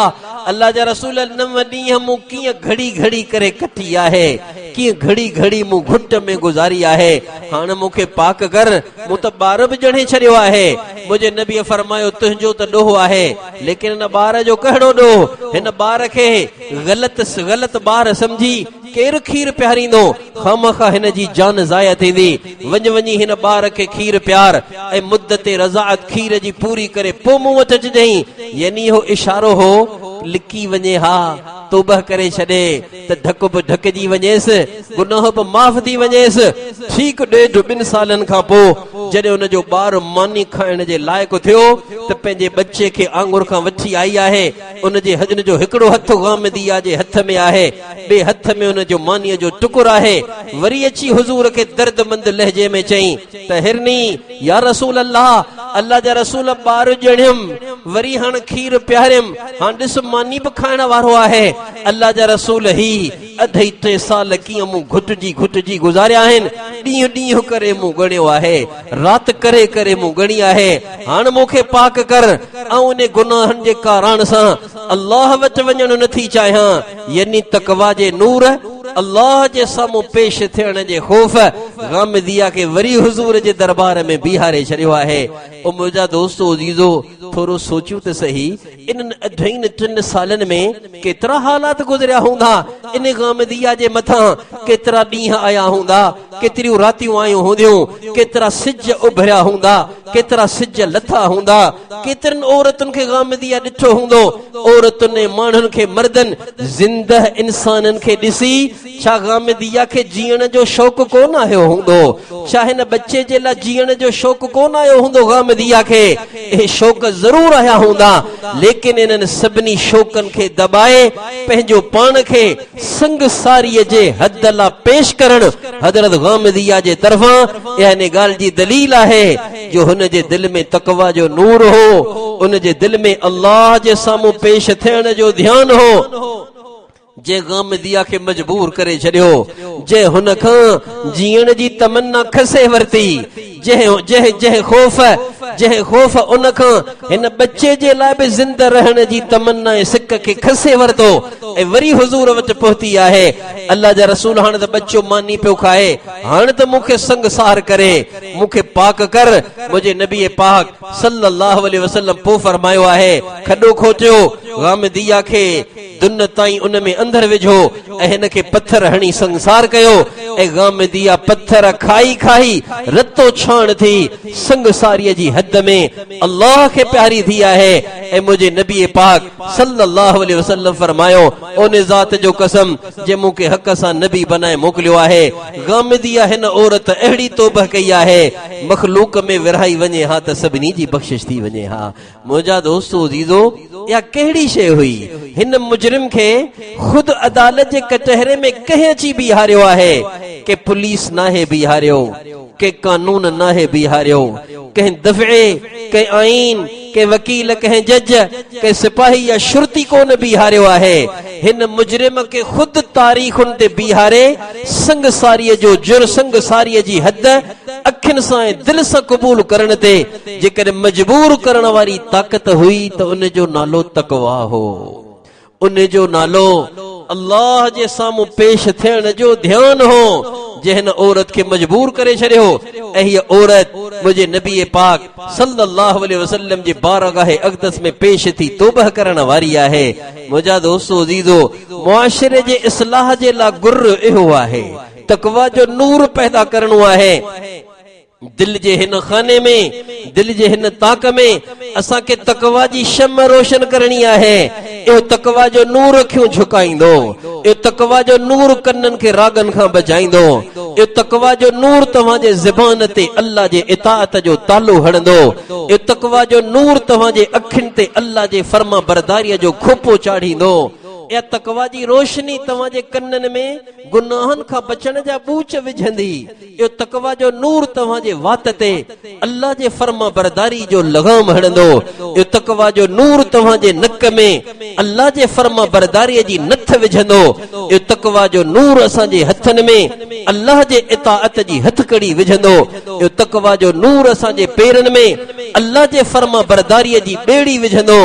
अल्लाह जा रसूल 9 ॾींहं मूं कीअं घड़ी घड़ी करे कटी आहे, कीअं घड़ी घड़ी मूं घुट में गुज़ारी आहे, हाणे मूंखे पाक कर, मूं त ॿार बि ॼणे छॾियो आहे। मुझे नबी फरमायो तुंहिंजो त ॾोहो आहे, लेकिन हिन ॿार जो कहिड़ो ॾोह, हिन ॿार खे ग़लत ॿार समझी केरु खीर पियारींदो, खामखा हिन जी जान ज़ाया थींदी। वञी हिन ॿार खे खीर प्यार ऐं मुद्दत रज़ाअत खीर जी पूरी करे पोइ मूं वटि अचिजांइ। यानी हो इशारो हो लिकी वञे हा, तौबह करे छॾे त ढक बि ढकजी वञेसि, गुनाह बि माफ़ थी वञेसि। ठीक 1.5-2 सालनि खां पोइ जॾहिं हुन जो ॿार मानी खाइण जे लाइक़ु थियो त पंहिंजे बच्चे खे आंगुर खां वठी आई आहे। उन जे हजन जो हिकिड़ो हथ गामिदिया जे हथ में आहे, ॿिए हथ में उन जो मानीअ जो टुकुर आहे। वरी अची हुज़ूर खे दर्दमंद लहजे में चई त हिरनी या रसूल अल्लाह, अल्लाह जा रसूल ॿार ॼणियमि, वरी हाणे खीर पियारियमि, हाणे ॾिस मानी बि खाइण वारो आहे। अल्लाह जा रसूल ही 2.5-3 साल कीअं मूं घुटजी गुज़ारिया आहिनि, ॾींहुं करे मूं ॻणियो आहे, रात करे करे मूं ॻणी आहे। हाणे मूंखे पाक कर, ऐं उन गुनाहनि जे कारण सां अल्लाह वटि वञणु नथी चाहियां। यानी तकवा जे नूर, अल्लाह जे साम्हूं पेश थियण जे ख़ौफ़ गामिदिया के वरी हुज़ूर जे दरबार में बिहारे छॾियो आहे। ओ मुंहिंजा दोस्तो अज़ीज़ो, थोरो सोचियो त सही, इन 2.5-3 सालनि में केतिरा हालात गुज़रिया हूंदा, इन गामिदिया जे मथां केतिरा ॾींहं आया हूंदा, केतिरियूं रातियूं आयूं हूंदियूं, केतिरा सिज उभरिया हूंदा, केतिरा सिज लथा हूंदा, केतिरनि औरतुनि खे गामिदिया ॾिठो हूंदो। औरतुनि माण्हुनि खे, मर्दनि ज़िंदह इंसाननि खे ॾिसी छा गामिदिया खे जीअण जो शौक़ कोन आयो हूंदो, छा हिन बच्चे जे लाइ जीअण जो शौक़ कोन आयो हूंदो गामिदिया खे? इहे शौक़ ज़रूर आया हूंदा, लेकिन इन्हनि सभिनी शौक़नि खे दबाए पंहिंजो पाण खे संगसारीअ जे हद लाइ पेश करण हज़रत गामिदिया जे तरफ़ां इहा इन ॻाल्हि जी दलील आहे जो हुन जे दिलि में तकवा जो नूर हो, उन जे दिलि में अल्लाह जे साम्हूं पेश थियण जो ध्यान हो, जे गामिदिया के मजबूर करे छॾियो, जे हुन खां जीअण जी तमन्ना खसे वरती, जंहिं ख़ौफ़ उन खां हिन बच्चे जे लाइ बि ज़िंदा रहण जी तमन्ना ऐं सिक खे खसे वरतो ऐं वरी हुज़ूर वटि पहुती आहे। अल्लाह जा रसूल हाणे त बच्चो मानी पियो खाए, हाणे त मूंखे संगसार करे, मूंखे पाक कर। मुंहिंजे नबी पाक सल्लल्लाहु अलैहि वसल्लम पोइ फरमायो आहे, खॾो खोटियो, गामिदिया खे दुन ताईं उन में अंदर विझो ऐं हिन खे पत्थर हणी संसार कयो। ऐं गामिदिया पत्थर खाई खाई रतो छाण थी संगसारीअ जी हद में अल्लाह खे प्यारी थी आहे। ऐं मुंहिंजे नबी पाक सल्लल्लाहु अलैहि वसल्लम फरमायो, उन ज़ात जो कसम जे मूंखे हक़ सां नबी बनाए मोकिलियो आहे, गामिदिया हिन औरत अहिड़ी तौबह कई आहे, मखलूक में विरहाई वञे हा त सभिनी जी बख़्शिश थी वञे हा। मुंहिंजा दोस्तो अज़ीज़ो, या कहिड़ी शइ हुई? हिन मुजरिम खे खुद अदालत जे कचहरे में कंहिं अची बिहारियो आहे, के पुलिस नाहे बिहारियो, के कानून नाहे बिहारियो, कंहिं दफ़े, के आईन, के वकील, कंहिं जज, के सिपाही या शुरती कोन बिहारियो आहे। हिन मुजरिम के खुद तारीख़ुनि ते बिहारे संगसारीअ जो जुर, संगसारीअ जी हद अखियुनि सां ऐं दिलि सां क़बूल करण ते जेकॾहिं मजबूर करण वारी ताक़त हुई त उन जो नालो तक़वा हो। उन जो नालो अल्लाह जे साम्हूं पेश थियण जो ध्यान हो जे हिन औरत खे मजबूर करे छॾियो। ऐं हीअ औरत मुंहिंजे नबी पाक सल्लल्लाहु अलैहि वसल्लम जे बारगाह अक़दस में पेश थी तौबह करण वारी आहे। मुंहिंजा दोस्तो अज़ीज़ो, मुआशरे जे इस्लाह जे लाइ गुर इहो आहे, तक़वा जो नूर पैदा करणो आहे। दिल जे हिन खाने में, दिल जे हिन ताक में असांखे तक़वा जी शम रोशन करणी आहे। इहो तक़वा जो नूर अखियूं झुकाईंदो, इहो तक़वा जो नूर कननि खे रागनि खां बचाईंदो, इहो तक़वा जो नूर तव्हांजे ज़बान ते अल्लाह जे इताअत जो तालो हणंदो, इहो तक़वा जो नूर तव्हांजे अखियुनि ते अल्लाह जे फर्मा बरदारीअ जो खोपो चाढ़ींदो। या तक़वा जी रोशनी तव्हांजे कननि में गुनाहनि खां बचण जा बूच विझंदी। इहो तक़वा जो नूर तव्हांजे वात ते अल्लाह जे फर्मा बरदारी जो लगाम हणंदो। इहो तक़वा जो नूर तव्हांजे नक में अल्लाह जे फर्मा बरदारीअ जी नथ विझंदो। इहो तक़वा जो नूर असांजे हथनि में अल्लाह जे इताअत जी हथकड़ी विझंदो। इहो तक़वा जो नूर असांजे पेरनि में अल्लाह जे फर्मा बरदारीअ जी बेड़ी विझंदो।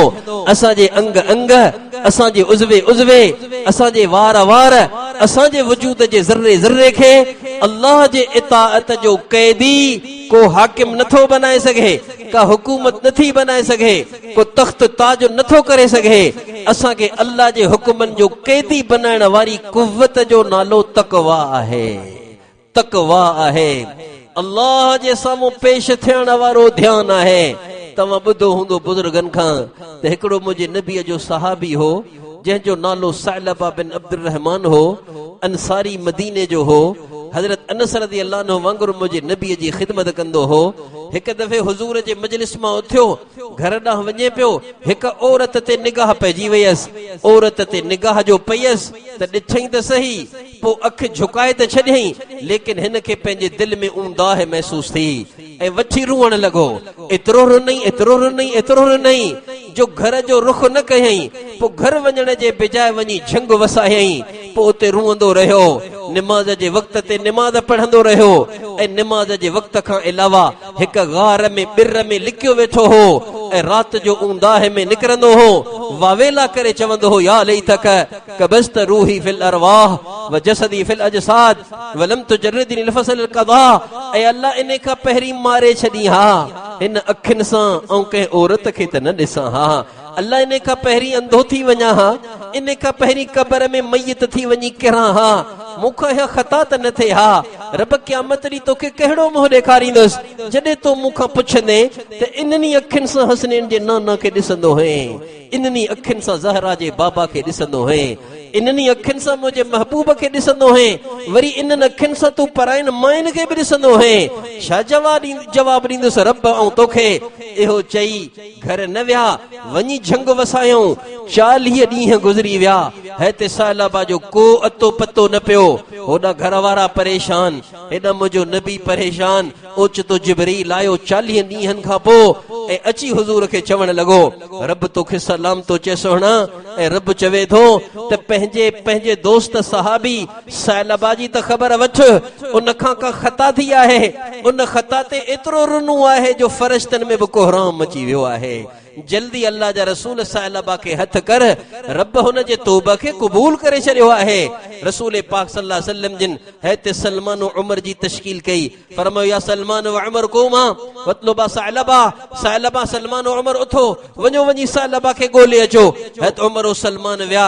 असांजे अंग अंग, असांजे उज़वे उज़वे, असांजे वार वार, असांजे वजूद जे ज़र्रे ज़र्रे खे अल्लाह जे इताअत जो कैदी को हाकिम नथो बनाए सघे, का हुकूमत नथी बनाए सघे, को तख्त ताज नथो करे सघे। असांखे अल्लाह जे हुक्मनि जो कैदी बनाइण वारी कुव्वत जो नालो तक़वा आहे। तक़वा आहे अल्लाह जे साम्हूं पेश थियण वारो ध्यान आहे। तव्हां ॿुधो हूंदो बुज़ुर्गनि खां त हिकिड़ो मुंहिंजे नबीअ जो सहाबी हो जंहिंजो नालो साइलबा बिन अब्दुर रहमान हो, अंसारी मदीने जो हो। हज़रत अनस रज़ी अल्लाह अन्हु वांगुरु मुंहिंजे नबीअ जी ख़िदमत कंदो हो। हिकु दफ़े हुज़ूर जे मजलिस मां उथियो, घर ॾांहुं वञे पियो, हिकु औरत ते निगाह पइजी वयसि। औरत ते निगाह जो पयसि त ॾिठई त सही, पोइ अखि झुकाए त छॾियईं, लेकिन हिन खे पंहिंजे दिलि में ऊंदाह महसूस थी ऐं वठी रुअण लॻो। एतिरो रुनई, एतिरो रुनई, एतिरो रुनई जो घर जो रुख न कयई। पोइ घर वञण जे बजाए वञी झंग वसायई। पोइ उते रुअंदो रहियो, निमाज़ जे वक़्त ते निमाज़ पढ़ंदो रहियो ऐं निमाज़ जे वक़्त खां अलावा हिकु गार में बिर में लिकियो वेठो हो ऐं राति जो ऊंदाह में निकिरंदो हो। वावेला करे चवंदो हो, या लैतक कबस्त रूही फिल अरवाह व जसदी फिल अजसाद वलम तुजर्रिदनी लफसल अलक़दा। ऐं अल्लाह इन खां पहिरीं मारे छॾी हा हिन अखियुनि सां ऐं कंहिं औरत खे त न ॾिसां हा। अल्लाह इन खां पहिरीं अंधो थी वञा हा, इन खां पहिरीं कबर में मयत थी वञी किरां हा। मूंखां इहा ख़ता त न थिए हा। रब क़यामत ॾींहुं तोखे कहिड़ो मुंहुं ॾेखारींदुसि जॾहिं तो मूंखां पुछंदे त इन्हनि अखियुनि सां हसनैन जे नाना खे ॾिसंदो हुए, इन्हनि अखियुनि सां ज़हरा जे बाबा खे ॾिसंदो हुए, इन्हनि अखियुनि सां मुंहिंजे महबूब खे ॾिसंदो हुए, वरी इन्हनि अखियुनि सां तूं पराइन माइन खे बि ॾिसंदो हुए। छा जवाब ॾींदुसि रब ऐं तोखे? इहो चई घर न विया, वञी झंग वसायूं। 40 ॾींहं गुज़री विया, हिते साइलाबा जो को अतो पतो न पियो। होॾा घर वारा परेशान, हेॾा मुंहिंजो नबी परेशान। ओचितो जिबरील आयो 40 ॾींहंनि खां पोइ ऐं अची हुज़ूर खे चवण लॻो, रब तोखे सलाम तो चए सोहणा। ऐं रब चवे थो त पंहिंजे दोस्त सहाबी साइलबा जी त ख़बर वठ, उन खां का ख़ता थी आहे। उन ख़ता ते एतिरो रुनू आहे जो फरिश्तनि में बि कोहराम मची वियो आहे। जल्दी अल्लाह जा रसूल साइलबा के हथ कर, रब हुन जे तौबा खे क़बूल करे छॾियो आहे। रसूल पाक सल्लल्लाहु अलैहि वसल्लम जिन हैत सलमान व उमर जी तशकील कई। फरमायो, या सलमान व उमर कोमा वतलबा साइलबा। साइलबा सलमान व उमर उथो, वञो वञी साइलबा खे ॻोल्हे अचो। हैत उमर व सलमान विया,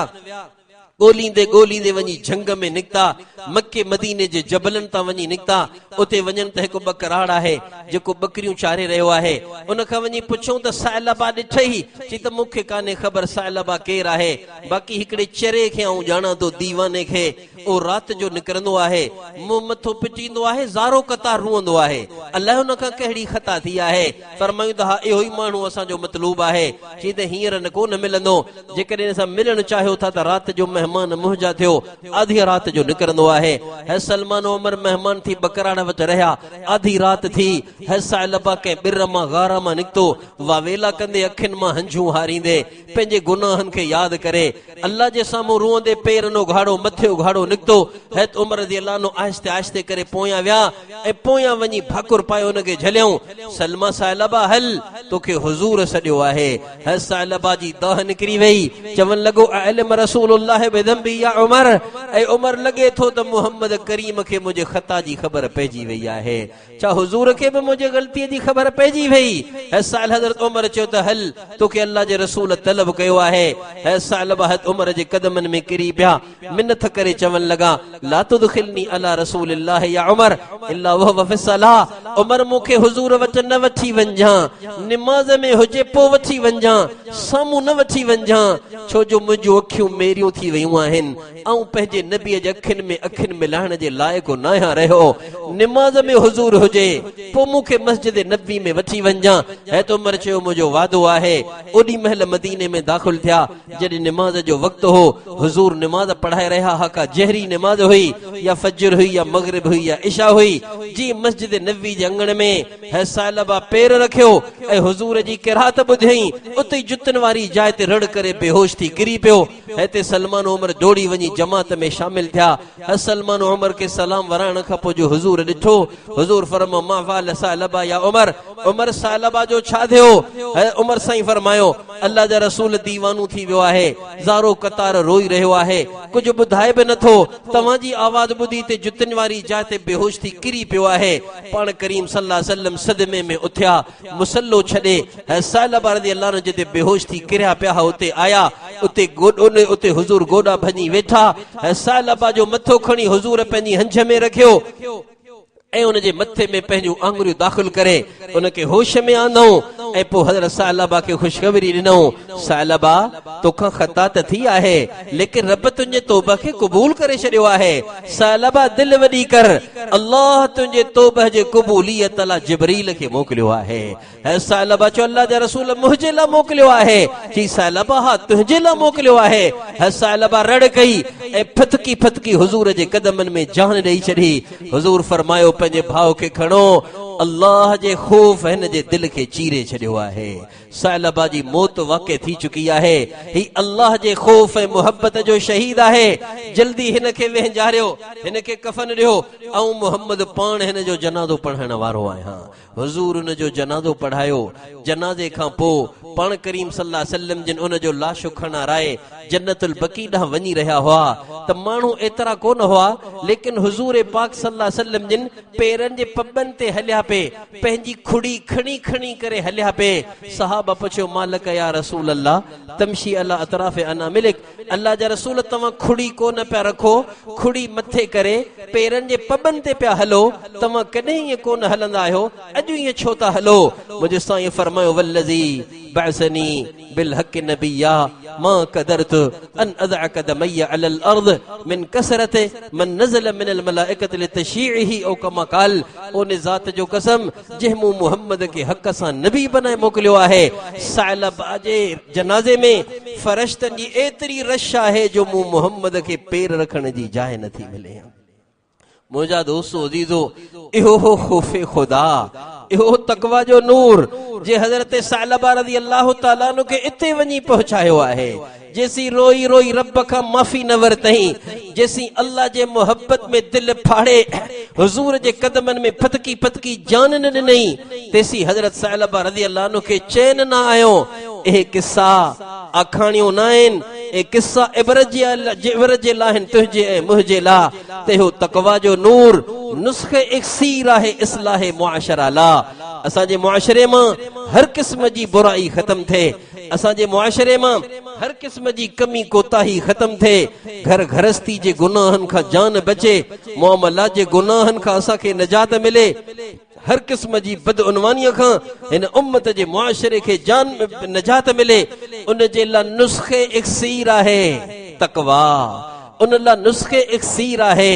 ॻोल्हींदे वञी झंग में निकिता, मके मदीने जे जबलनि तां वञी निकिता। उते वञनि त हिकु बकराड़ आहे जेको बकरियूं चारे रहियो आहे। उन खां वञी पुछूं त साइलबा ॾिठई? चई त मूंखे कान्हे ख़बर साइलबा केरु आहे, बाक़ी हिकिड़े चरे खे आऊं ॼाणा थो, दीवाने खे। उहो राति जो निकिरंदो आहे, मुंहुं मथो पिटींदो आहे, ज़ारो कतार रुअंदो आहे। अलाए हुन खां कहिड़ी ख़ता थी आहे। फरमायूं त हा इहो ई माण्हू असांजो मतलूब आहे। चई त हींअर न कोन मिलंदो, जेकॾहिं असां मिलणु चाहियो था त राति जो मेहमान मुंहिंजा थियो आधी रात जो निकरंदो आहे है सलमान उमर मेहमान थी बकराड़ वटि रहिया आधी रात थी है साहिबा के बिर मां गारा मां निकतो वावेला कंदे अखिन मां हंझू हारींदे पंहिंजे गुनाहन के याद करे अल्लाह जे सामूं रोंदे पेरनो घाड़ो मथे घाड़ो निकतो है उमर रज़ी अल्लाह अन्हु आहिस्ते आहिस्ते करे पोयां विया ए पोयां वञी भाकुर पायो उनके झलियऊं सलमा साहिबा हल तोखे हुजूर सॾियो आहे है साहिबा जी दाह निकरी वई चवण लगो इल्म रसूलुल्लाह बिदंबी या उमर ए उमर लगे थो त मोहम्मद करीम के मुझे खता जी खबर पइजी वई आहे छा हुजूर के भी मुझे गलती जी खबर पइजी वई है साल हजरत उमर चयो त हल तोखे अल्लाह जे रसूल तलब कयो आहे है साहिबा हत उमर जे कदमन में किरी पिया मिन्नत करे चवण लगा ला तुदखिलनी अला रसूलिल्लाह या उमर इल्ला वह फी सलाह उमर मुखे हुजूर वच न वठी वंजा नमाज में हुजे पो वठी वंजा सामू न वठी वंजा छो जो मुझो अखियूं मेरियूं थी वयूं आहिन ऐं पंहिंजे नबी जे अखिन मिलाइण जे लायक न आहियां रहियो नमाज में हुजूर हुजे पो मुखे मस्जिद नबी में वठी वंजा है तो उमर चयो मुझो वादो आहे ओडी महल मदीने में दाखिल थिया जॾहिं नमाज जो वक्त हो हुजूर नमाज पढ़ाए रहा हा का जहरी नमाज हुई या फजर हुई या मगरिब हुई या इशा हुई जी मस्जिद नबी जे अंगण में है साहिबा पैर रखियो ए हुजूर जी किरात ॿुधई उते जुतन वारी जाइ ते रड़ करे बेहोश थी किरी पियो हिते सलमान उमर दौड़ी वञी जमात में शामिल थिया है सलमान उमर के सलाम वराइण खां पोइ जो हुजूर ॾिठो हुजूर फरमायो मा फाल साहिबा या उमर उमर साहिबा जो छा थियो है उमर साईं फरमायो अल्लाह जा रसूल दीवानू थी वियो आहे ज़ारो कतार रोई रहियो आहे कुछ ॿुधाए बि नथो तव्हांजी आवाज ॿुधी ते जुतन वारी जाइ ते बेहोश थी किरी पियो आहे पाण करीम सल्लल्लाहु अलैहि वसल्लम सदमे में उथिया मुसल्लो छॾे है साहिबा रज़ी अल्लाह अन्हु जिते बेहोश थी किरिया पिया उते आया उते हुजूर गोॾा भञी वेठा है साहिबा जो मथो खणी हुजूर पंहिंजी हंझ में रखियो ऐं उन जे मथे में पंहिंजूं आंगुरियूं दाख़िल करे उनके होश में आंदऊं ऐं पोइ हज़रत साहिबा के खुशखबरी ॾिनऊं साहिबा तोखां खता त थी आहे लेकिन रब तुंहिंजे तौबा खे क़बूल करे छॾियो आहे साहिबा दिलि वॾी कर अल्लाह तुंहिंजे तौबा जे क़बूलियत लाइ जिब्रील खे मोकिलियो आहे ऐं साहिबा चयो अल्लाह जा रसूल मुंहिंजे लाइ मोकिलियो आहे जी साहिबा हा तुंहिंजे लाइ मोकिलियो आहे ऐं साहिबा रड़ कई ऐं फतकी फतकी हुजूर जे कदमनि में जान ॾेई छॾी हुजूर फरमायो पंहिंजे भाउ खे खणो अल्लाह जे खौफ हिन जे दिल के चीरे छॾियो आहे साहिबा जी मौत वाक़ई थी चुकी आहे ही अल्लाह जे खौफ ऐं मुहब्बत जो शहीद आहे जल्दी हिन खे वेंजारियो हिन खे कफन ॾियो ऐं मोहम्मद पाण हिन जो जनाज़ो पढ़ाइण वारो आहियां हुजूर उन जो जनाज़ो पढ़ायो जनाज़े खां पोइ पाण करीम सल्लल्लाहु अलैहि वसल्लम जिन उन जो लाशो खणाराए जन्नतुल बकी ॾांहुं वञी रहिया हुआ त माण्हू एतिरा कोन हुआ लेकिन हुजूर पाक सल्लल्लाहु अलैहि वसल्लम जिन पेरनि जे पॿनि ते हलिया पे पंहिंजी खुड़ी खणी खणी करे हलिया पे सहाबा पुछियो मालिक या रसूल अल्लाह तमशी अला अतराफ़ अना मिलिक अल्लाह जा रसूल तव्हां खुड़ी कोन पिया रखो खुड़ी मथे करे पेरनि जे पॿनि ते पिया हलो तव्हां कॾहिं ईअं कोन हलंदा आहियो अॼु ईअं छो था हलो मुंहिंजे साईं फरमायो वल्लज़ी बअसनी बिल हक़ नबिया मा क़दरत अन अज़अ क़दमय अलल अर्द मिन कसरत मन नज़ल मिन अल मलाइकत लितशीइही औ कमा क़ाल ओने ज़ात जो कसम जंहिं मोहम्मद के हक़ सां नबी बनाए मोकिलियो आहे साहिबा जे जनाज़े में फरिश्तनि जी एतिरी रश आहे जो मूं मोहम्मद के पेर रखण जी जाइ नथी मिले मुंहिंजा दोस्तो अज़ीज़ो इहो हो खौफ़े खुदा इहो तकवा जो नूर जे हज़रत साहिबा रज़ी अल्लाह तआला अन्हु खे इते वञी पहुचायो आहे जेसी रोई रोई रब खां माफ़ी न वरतई जेसी अल्लाह जे मोहब्बत में दिल फाड़े हुजूर जे कदमनि में फतकी फतकी जान न ॾिनई तेसी हज़रत साहिबा रज़ी अल्लाह अन्हु खे चैन न आयो इहे किस्सा आखाणियूं न आहिनि ए किस्सा इबरत जे लाइ तुंहिंजे ऐं मुंहिंजे लाइ ते हो तकवा जो नूर नुस्खे इक्सीर आहे इस्लाह मुआशरा ला असांजे मुआशरे मां हर क़िस्म जी बुराई ख़त्म थिए असांजे मुआशरे मां हर क़िस्म जी कमी कोताही ख़त्म थिए घर घरस्ती जे गुनाहनि खां जान बचे मुआमलात जे गुनाहनि खां असांखे निजात मिले हर किस्म जी बदउनवानीअ खां हिन उम्मत जे मुआशरे खे जान निजात मिले उन जे लाइ नुस्खे इक्सीर आहे तकवा उन लाइ नुस्खे इक्सीर आहे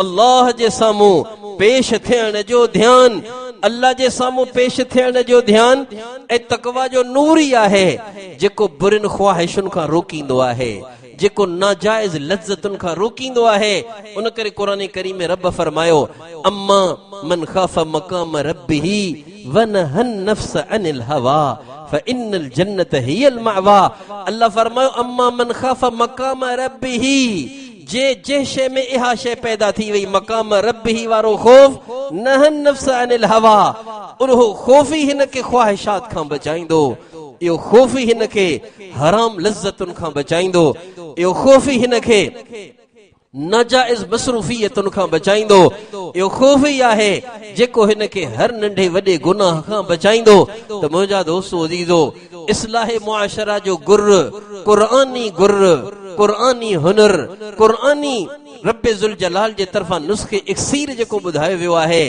अल्लाह जे साम्हूं पेश थियण जो ध्यान अल्लाह जे साम्हूं पेश थियण जो ध्यान ऐं तकवा जो नूर ई आहे जेको बुरिन ख्वाहिशुनि खां रोकींदो आहे जेको नाजायज़ लज्जतुन खां रोकींदो आहे। उन करे क़ुरान करीम में रब फरमायो अम्मा मन खाफ़ मक़ाम रब्बिही व नहन नफ्स अनिल हवा फ़इन्नल जन्नत हियल मअवा। अल्लाह फरमायो अम्मा मन खाफ़ मक़ाम रब्बिही, जे शे में इहा शे पैदा थी वई मक़ाम रब्बिही वारो खौफ, नहन नफ्स अनिल हवा, उहो खौफ ही हिन के ख्वाहिशात खां बचाईंदो, इहो खौफ ही हिन के हराम लज्जतुन खां बचाईंदो, इहो खौफ ही हिन के नाजायज़ मसरूफियतुन खां बचाईंदो, इहो खौफ ही आहे जेको हिन के हर नंढे वॾे गुनाह खां बचाईंदो। त मुंहिंजा दोस्तो अज़ीज़ो, इस्लाह मुआशरा जो गुर, क़ुरानी गुर, क़ुरानी हुनर, क़ुरानी रब्बे ज़ुल जलाल जे तरफ़ां नुस्खे इक्सीर जेको ॿुधायो वियो आहे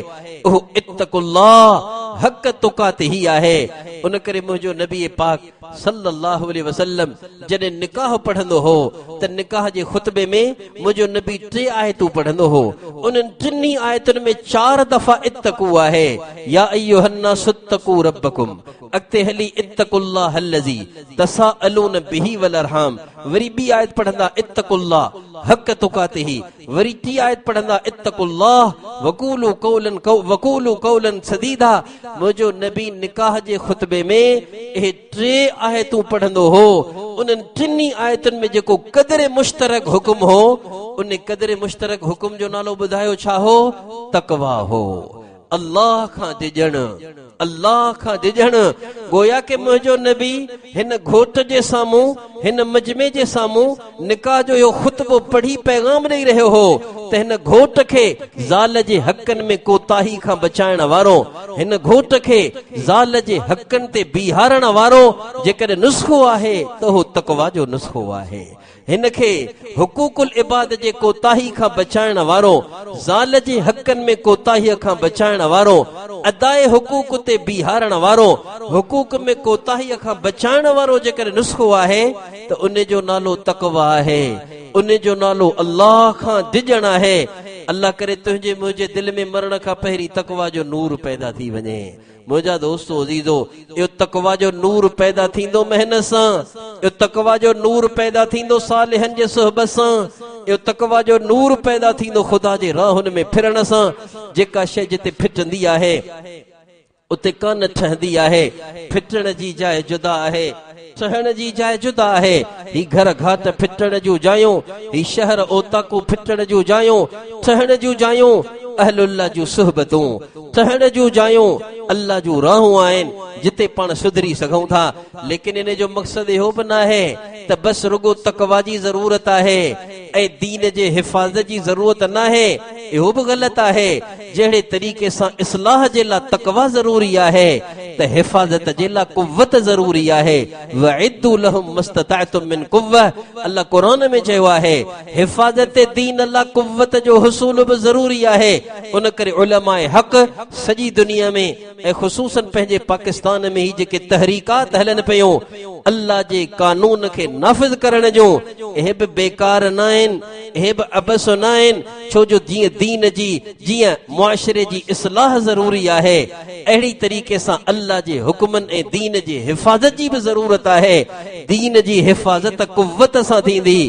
उहो इत्तक़ुल्लाह हक़ तुक़ात ही आहे। उन करे मुंहिंजो नबी पाक सल्लल्लाहु अलैहि वसल्लम जॾहिं निकाह पढ़ंदो हो त निकाह जे खुतबे में मुंहिंजो नबी 3 आयतूं पढ़ंदो हो। उन्हनि 3 आयतुनि में 4 दफ़ा इत्तक़ू आहे, या अय्युहन्नासु इत्तक़ू रब्बकुम, अॻिते हली इत्तक़ुल्लाह अल्लज़ी तसाअलून बिही वल अरहाम, वरी ॿी आयत पढ़ंदा इत्तक़ुल्लाह हक़ तुक़ातिही, वरी 3 आयत पढ़ंदा इत्तक़ुल्लाह वक़ूलू क़ौलन सदीदा। मुंहिंजो नबी निकाह जे खुतबे में इहे 3 आयतूं पढ़ंदो हो। उन्हनि 3 आयतुनि में जेको क़दर मुश्तरक हुकुम हो, उन क़दर मुश्तरक हुकुम जो नालो ॿुधायो छा हो? तक़वा हो, अल्लाह खां डिॼणु, अल्लाह खां डिॼणु। गोया के मुंहिंजो नबी हिन घोट जे साम्हूं, हिन मजमे जे साम्हूं निकाह जो इहो खुतबो पढ़ी पैगाम ॾेई रहियो हो त हिन घोट खे ज़ाल जे हक़नि में कोताही खां बचाइण वारो, हिन घोट खे ज़ाल जे हक़नि ते बीहारण वारो जेकॾहिं नुस्ख़ो आहे त उहो तक़वा जो नुस्ख़ो आहे। हिन खे हुकूकुल इबाद जे कोताही खां बचाइण वारो, ज़ाल जे हक़नि में कोताहीअ खां बचाइण वारो, अदाए हुकूक ते बीहारण वारो, हुकूक में कोताहीअ खां बचाइण वारो जेकर नुस्ख़ो आहे त उन जो नालो तक़वा आहे, उन जो नालो अल्लाह खां डिॼण आहे। अल्लाह करे तुंहिंजे मुंहिंजे दिल में मरण खां पहिरीं तक़वा जो नूर पैदा थी वञे। मुंहिंजा दोस्तो अज़ीज़ो, इहो तक़वा जो नूर पैदा थींदो मेहनत सां, इहो तक़वा जो नूर पैदा थींदो सालिहनि जे सुहबत सां, इहो तक़वा जो नूर पैदा थींदो ख़ुदा जे राहुनि में फिरण सां। जेका शइ जिते फिटंदी आहे उते कान ठहंदी आहे, फिटण जी जाइ जुदा आहे, ठहण जी जाइ जुदा आहे। ही घर घाट फिटण जूं जायूं, ही शहर ओताकू फिटण जूं जायूं, ठहण जूं जायूं अहलुल्लाह जूं सुहबतूं, ठहण जूं जायूं अल्लाह जूं राहूं आहिनि जिते पाण सुधरी सघूं था। लेकिन इन जो मक़सद इहो बि न आहे त बस रुगो तक़वा जी ज़रूरत आहे ऐं दीन जे हिफ़ाज़त जी ज़रूरत न आहे, इहो बि ग़लति आहे। जहिड़े तरीक़े सां इस्लाह जे लाइ तक़वा ज़रूरी आहे त हिफ़ाज़त जे लाइ कुव्वत ज़रूरी आहे। वइद्दू लहुम मस्तताअतुम मिन कुव्वा, अल्लाह क़ुरान में चयो आहे हिफ़ाज़त दीन लाइ कुव्वत जो हुसूल बि ज़रूरी आहे। उन करे उलमाए हक़ सॼी दुनिया में ऐं ख़ुसूसन पंहिंजे पाकिस्तान में ही जेके तहरीकात हलनि पियूं अल्लाह जे कानून खे नाफ़िज़ करण जूं, इहे बि बेकार न आहिनि, इहे बि अबस न आहिनि। छो जो जीअं दीन जी, जीअं मुआशरे जी इस्लाह ज़रूरी आहे, अहिड़ी तरीक़े सां अल्लाह जे हुक्मनि ऐं दीन जी हिफ़ाज़त जी बि ज़रूरत आहे। दीन जी हिफ़ाज़त कुव्वत सां थींदी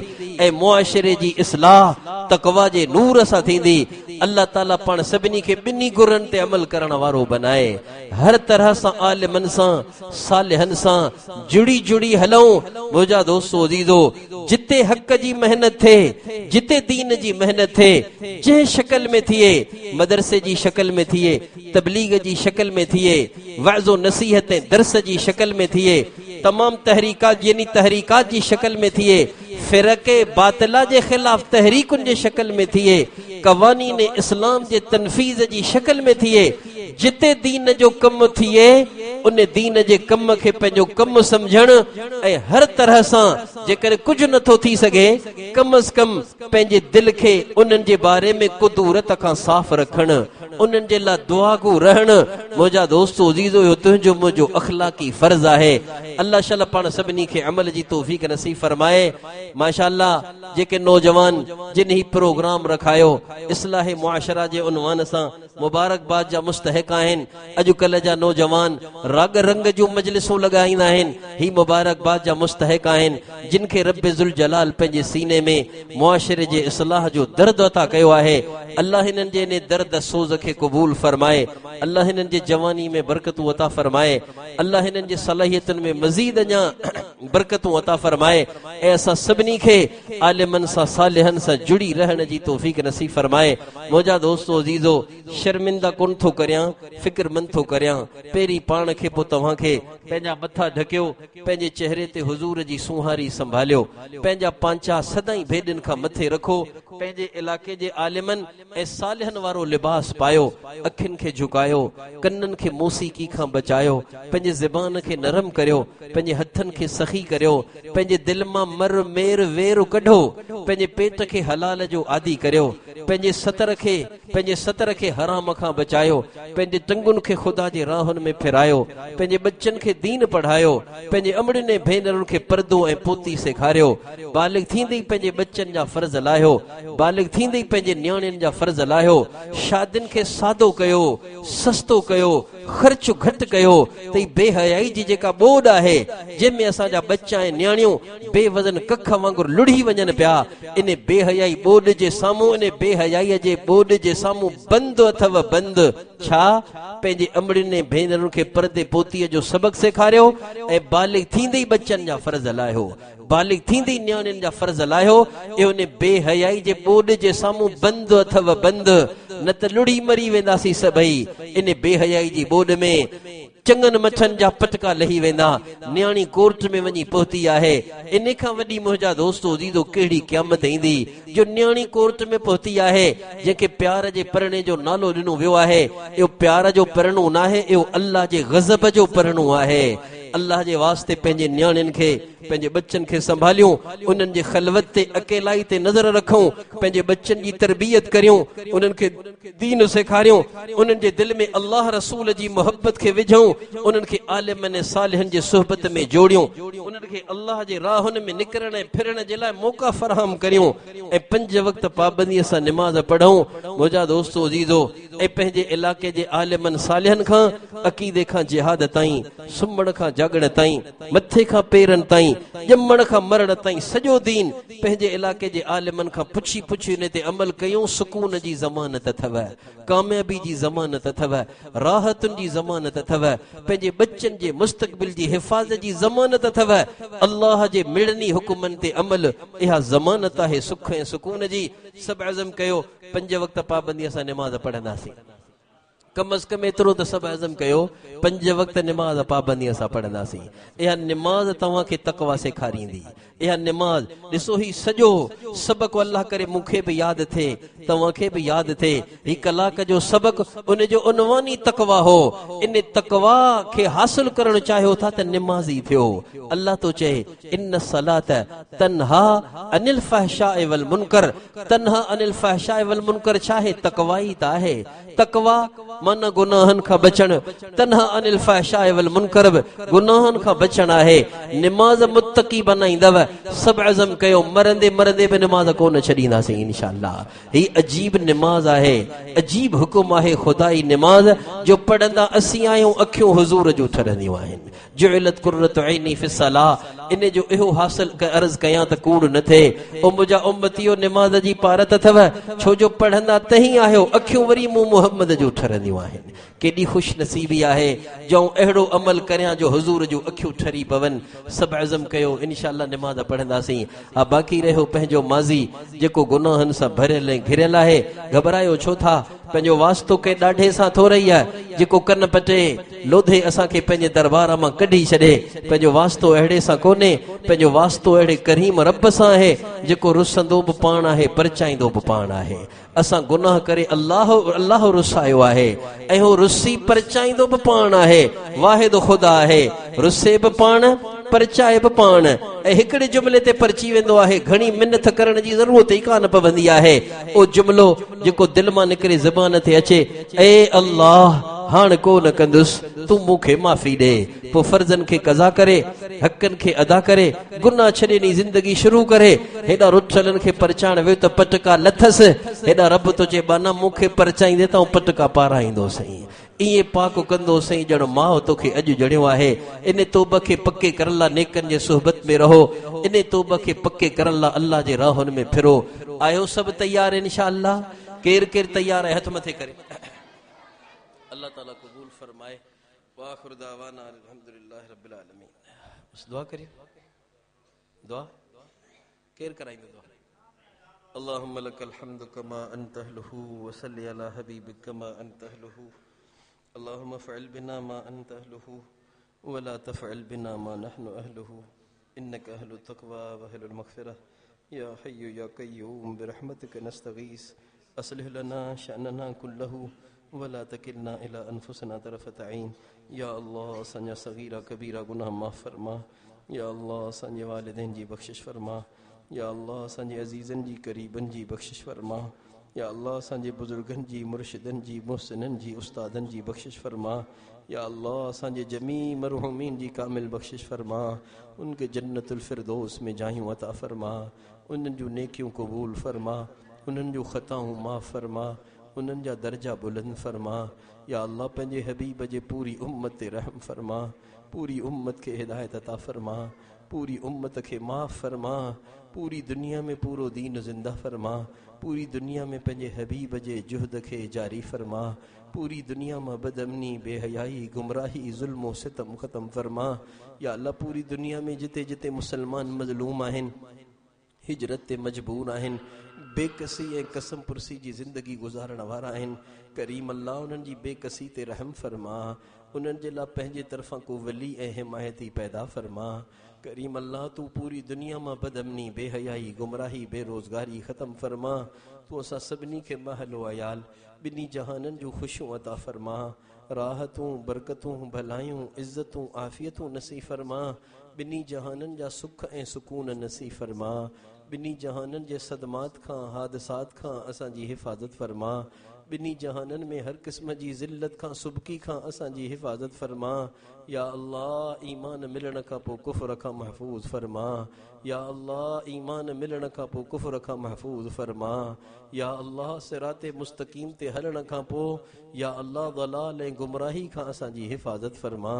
ऐं मुआशरे जी इस्लाह तक़वा जे नूर सां थींदी। अल्लाह ताला पाण सभिनी खे ॿिन्ही गुरनि ते अमल करण वारो बनाए। हर तरह सां आलिमनि सां सालिहनि सां जुड़ी जुड़ी हलऊं। मुंहिंजा दोस्तो अज़ीज़ो, जिते हक़ जी मेहनत थिए, जिते दीन जी मेहनत थिए, जंहिं शक्ल में थिए, मदरसे जी शक्ल में थिए, तबलीग जी शक्ल में थिए, वअज़ो नसीहत ऐं दर्स जी शक्ल में थिए, तमाम तहरीकात यानी तहरीकात जी शक्ल में थिए, फ़िरक़े बातिला जे खिलाफ तहरीकुनि जे शक्ल में थिए, क़वानीन इस्लाम जे तनफ़ीज़ जी शक्ल में थिए, जिते दीन जो कम थिए उन दीन जे कम खे पंहिंजो कम समझण ऐं हर तरह सां जेकर कुछ नथो थी सघे कम अज कम पंहिंजे दिल खे उन्हनि जे बारे में कुदूरत खां साफ़ रखण, उन्हनि जे लाइ दुआगो रहण। मुंहिंजा दोस्तो अज़ीज़ो, इहो तुंहिंजो मुंहिंजो अखलाकी फर्ज़ आहे। अल्लाह शाला पाण सभिनी खे अमल जी तौफ़ीक़ नसीब फरमाए। माशाअल्लाह जेके नौजवान जिन ही प्रोग्राम रखायो इस्लाह मुआशरा जे उनवान सां, मुबारकबाद जा मुस्तहक आहिनि। अॼुकल्ह जा नौजवान राग रंग जूं मजलिसूं लॻाईंदा आहिनि, ही मुबारकबाद जा मुस्तहक आहिनि जिन खे रब ज़ुल जलाल पंहिंजे सीने में मुआशरे जे इस्लाह जो दर्द अता कयो आहे। अल्लाह हिननि जे इन दर्द सोज़ खे क़बूल फरमाए, अल्लाह हिननि जे जवानी में बरकतूं अता फरमाए, अल्लाह हिननि जे सलाहियतुनि में मज़ीद अञा बरकतूं अता फरमाए ऐं असां सभिनी खे आलिमनि सां सालिहनि सां जुड़ी रहण जी तौफ़ीक़ नसीब फरमाए। मुंहिंजा दोस्तो अज़ीज़ो, शर्मिंदा कोन थो करियां, फ़िक्रमंद थो करियां। पहिरीं पाण खे पोइ तव्हांखे पंहिंजा मथा ढकियो, पंहिंजे चेहरे ते हुज़ूर जी सुहारी संभालियो, पंहिंजा पांचा सदाई भेॾनि खां मथे रखो, पंहिंजे इलाके जे आलिमनि ऐं सालिहनि वारो लिबास पायो, अखियुनि खे झुकायो, कननि खे मौसीक़ी खां बचायो, पंहिंजे ज़बान खे नरम करियो, पंहिंजे हथनि खे सखी करियो, पंहिंजे दिलि मां मर मेर वेर कढो, पंहिंजे पेट खे हलाल जो आदी करियो, पंहिंजे सतर खे हराम खां बचायो, पंहिंजे टंगुनि खे ख़ुदा जे राहुनि में फिरायो, पंहिंजे बच्चनि खे दीन पढ़ायो, पंहिंजे अमड़िने भेनरुनि खे पर्दो ऐं पोती सेखारियो, बालिग थींदे पंहिंजे बच्चनि जा फर्ज़ लाहियो, बालिग थींदे पंहिंजे न्याणियुनि जा फर्ज़ लाहियो, शादियुनि खे सादो कयो, सस्तो कयो, ख़र्च घटि कयो। त बेहयाई जी जेका ॿोॾ आहे जंहिंमें असांजा बच्चा ऐं न्याणियूं बेवज़न कख वांगुरु लुढ़ी वञनि पिया, इन बेहयाई ॿोॾ जे साम्हूं, इन बेहयाईअ जे ॿोॾ जे साम्हूं बंदि अथव बंदि। छा? पंहिंजे अमड़िने भेनरुनि खे पर्दे पोतीअ जो सबक़ सेखारियो ऐं बालिग थींदे बच्चनि जा फर्ज़ लाहियो, बालिग थींदे न्याणियुनि जा फर्ज़ लाहियो। इहो इन बेहयाई जे ॿोॾ जे साम्हूं बंदि अथव बंदि, न त लुड़ी मरी वेंदासीं सभई। इन बेहयाई जी ॿोॾ में चङनि मछनि जा पटका लही वेंदा, न्याणी कोर्ट में वञी पहुती आहे। इन खां वॾी मुंहिंजा दोस्तो अज़ीज़ो कहिड़ी क़यामत ईंदी जो न्याणी कोर्ट में पहुती आहे, जंहिंखे प्यार जे परणे जो नालो ॾिनो वियो आहे। इहो प्यार जो परणो न आहे, इहो अल्लाह जे ग़ज़ब जो परणो आहे। अल्लाह जे वास्ते पंहिंजे न्याणियुनि खे, पंहिंजे बच्चनि खे संभालियूं, उन्हनि जे ख़लवत ते अकेलाई ते नज़र रखूं, पंहिंजे बच्चनि जी तरबियत करियूं, उन्हनि खे दीन सेखारियूं, उन्हनि जे दिलि में अल्लाह रसूल जी मोहब्बत खे विझूं, उन्हनि खे आलिमनि सालिहनि जे सुहबत में जोड़ियूं, उन्हनि खे अल्लाह जे राहुनि में निकिरण ऐं फिरण जे लाइ मौक़ा फराहम करियूं ऐं 5 वक़्त पाबंदीअ सां निमाज़ पढ़ूं। मुंहिंजा दोस्तो अज़ीज़ो, ऐं पंहिंजे इलाके जे आलिमनि सालिहनि खां अक़ीदे खां जिहाद ताईं, सुम्हण खां जागण ताईं, मथे खां पेरनि ताईं, ॼमण खां मरण ताईं सॼो दीन पंहिंजे इलाके जे आलिमनि खां पुछी पुछी उन ते अमल कयूं। सुकून जी ज़मानत अथव, कामयाबी जी ज़मानत अथव, राहतुनि जी ज़मानत अथव, पंहिंजे बच्चनि जे मुस्तक़बिल जी हिफ़ाज़त जी ज़मानत अथव। अल्लाह जे मिड़नी हुकुमनि ते अमल, इहा ज़मानत आहे सुख ऐं सुकून जी। सभु अज़म कयो 5 वक़्त पाबंदीअ सां निमाज़ पढ़ंदासीं। कम अज़ कम एतिरो त सभु अज़म कयो 5 वक़्त निमाज़ पाबंदीअ सां पढ़ंदासीं। इहा निमाज़ तव्हांखे तक़वा सेखारींदी। इहा निमाज़ ॾिसो, ही सॼो सबक़ अल्लाह करे मूंखे बि यादि थिए, तव्हांखे बि यादि थिए। ही कलाक जो सबक़, उन जो उनवानी तक़वा हो। इन तक़वा खे हासिल करणु चाहियो था त निमाज़ी थियो। अल्लाह तो चए, इन्न सलात तन्हा अनिल फहशाए वल मुनकर। तन्हा अनिल फहशाए वल मुनकर छा आहे? तक़वा ई त आहे। तक़वा माना गुनाहनि खां बचण, तन्हा अनिल फहशाए वल मुनकर बि गुनाहनि खां बचण आहे। निमाज़ मुत्तकी बनाईंदव। सभु अज़म कयो, मरंदे मरंदे बि निमाज़ कोन छॾींदासीं इंशाअल्लाह। ही अजीब निमाज़ आहे, अजीब हुकुम आहे खुदाई निमाज़ जो पढ़ंदा असीं आहियूं, अखियूं हुज़ूर जो ठरंदियूं आहिनि। जुइलत कुर्रतु ऐनी फ़िस्सलाह। इन जो इहो हासिल अर्ज़ कयां त कूड़ न थिए। ओ मुंहिंजा उम्मतियो, निमाज़ जी पारत अथव, छो जो पढ़ंदा तहीं आहियो, अखियूं वरी मूं मुहम्मद जो ठरंदियूं आहिनि। केॾी ख़ुशि नसीबी आहे जो अहिड़ो अमल करियां जो हुज़ूर जो अखियूं ठरी पवनि। सभु अज़म कयो, इंशाअल्लाह निमाज़ पढ़ंदासीं। हा, बाक़ी रहियो पंहिंजो माज़ी जेको गुनाहनि सां भरियल ऐं घिरियल आहे। घबरायो छो था? पंहिंजो वास्तो के ॾाढे सां थो रही आहे, जेको कन पटे लोधे असांखे पंहिंजे दरबार मां कढी छॾे। पंहिंजो वास्तो अहिड़े सां कोन्हे, पंहिंजो वास्तो अहिड़े करीम रब सां आहे जेको रुसंदो बि पाण आहे, परचाईंदो बि पाण आहे। असां गुनाह करे अल्लाह रुसायो आहे ऐं हो रुसी परचाईंदो बि पाण आहे। वाहिद ख़ुदा आहे, रुसे बि पाण परचाए बि पाण ऐं हिकिड़े जुमिले ते परची वेंदो आहे। घणी मिनत करण जी ज़रूरत ई कान पवंदी आहे। ओ जुमिलो जेको दिलि मां निकिरे ज़बान ते अचे, ए अल्लाह हाणे को न कंदुसि, तूं मूंखे माफ़ी ॾे। पोइ फर्ज़नि खे कज़ा करे, हक़नि खे अदा करे, गुनाह छॾे नी ज़िंदगी शुरू करे। हेॾा रुछलनि खे परचाइण वियो त पटका लथसि, हेॾा रब तो चए बाना मूंखे परचाईंदे त पटका पाराईंदो सही। इएं पाक कंदो सही ॼण माउ तोखे अॼु जणियो आहे। इन तौबा खे पके करण लाइ नेकनि जे सोहबत में रहो, इन तौबा खे पके करण लाइ अल्लाह जे राहुनि में फिरो। आयो सभु तैयार इंशाअल्लाह? केरु केरु तैयार आहे हथ मथे करे। अल्लाह ताला कबूल फरमाए। वाखिर दावाना अल्हम्दुलिल्लाह रब्बिल आलमीन। बस दुआ करियो। दुआ केरु कराईंदो दुआ? अल्लाहुम्मा लकल हम्दु कमा अंत अहलुहु व सल्ली अला हबीबिक कमा अंत अहलुहु। अल्लाहुम्मा फ़अल बिना मा अंत अहलुहु व ला तफ़अल बिना मा नहनु अहलुहु इन्नका अहलु तक़वा व अहलुल मग़फ़िरह या हय्यु या क़य्यूम बिरहमतिक नस्तगीस अस्लिह लना शअनना कुल्लहु वला तकिलना इला अनफुसना तरफ़त ऐन। या अल्लाह असांजा सगीरा कबीरा गुनाह माफ़ फरमा। या अल्लाह असांजे वालिदैन जी बख़्शिश फरमा। या अल्लाह असांजे अज़ीज़नि जी करीबनि जी बख़्शिश फरमा। या अल्लाह असांजे बुज़ुर्गनि जी, मुर्शिदनि जी, मुहसिननि जी, उस्तादनि जी बख़्शिश फरमा। या अल्लाह असांजे जमी मरहूमीन जी कामिल बख़्शिश फरमा। उनके जन्नतुल फ़िरदौस में जायूं अता फरमा। उन्हनि जूं नेकियूं क़बूल फरमा। उन्हनि जूं ख़ताऊं माफ़ फरमा। उन्हनि जा दर्जा बुलंद फरमा। या अल्लाह पंहिंजे हबीब जे पूरी उम्मत ते रहम फरमा। पूरी उम्मत खे हिदायत अता फरमा। पूरी उम्मत खे माफ़ फरमा। पूरी दुनिया में पूरो दीन ज़िंदा फरमा। पूरी दुनिया में पंहिंजे हबीब जे जुहद खे जारी फरमा। पूरी दुनिया में बदअमनी, बेहयाई, गुमराही, ज़ुल्म सितम ख़त्म फरमा। या अल्लाह पूरी दुनिया में जिते जिते मुसलमान मज़लूम आहिनि, हिजरत ते मजबूर आहिनि, बेकसी ऐं कसम पुरसी जी ज़िंदगी गुज़ारण वारा आहिनि, करीम अल्लाह उन्हनि जी बेकसी ते रहम फरमा। उन्हनि जे लाइ पंहिंजे तरफ़ां को वली ऐं हिमायती पैदा फरमा। करीम अल्लाह तू पूरी दुनिया में बदअमनी, बेहयाई, गुमराही, बेरोज़गारी ख़त्म फरमा। तू असां सभिनी खे महलो अयाल ॿिन्ही जहाननि जूं ख़ुशियूं अता फरमा। राहतूं, बरकतूं, भलायूं, इज़्ज़तूं, आफ़ियतूं नसीब फरमा। ॿिन्ही जहाननि जा सुख ऐं सुकून नसीब फरमा। ॿिन्ही जहाननि जे सदमात खां, हादसात खां असांजी हिफ़ाज़त फरमा। ॿिन्ही जहाननि में हर क़िस्म जी ज़िल्लत खां, सुबकी खां असांजी हिफ़ाज़त फरमा। या अल्लाह ईमान मिलण खां पोइ कुफ़र खां महफ़ूज़ फरमा। या अल्लाह ईमान मिलण खां पोइ कुफ़र खां महफ़ूज़ फरमा। या अल्लाह सिराते मुस्तक़ीम ते हलण खां पोइ या अल्लाह दलाल ऐं गुमराही खां असांजी हिफ़ाज़त फरमा।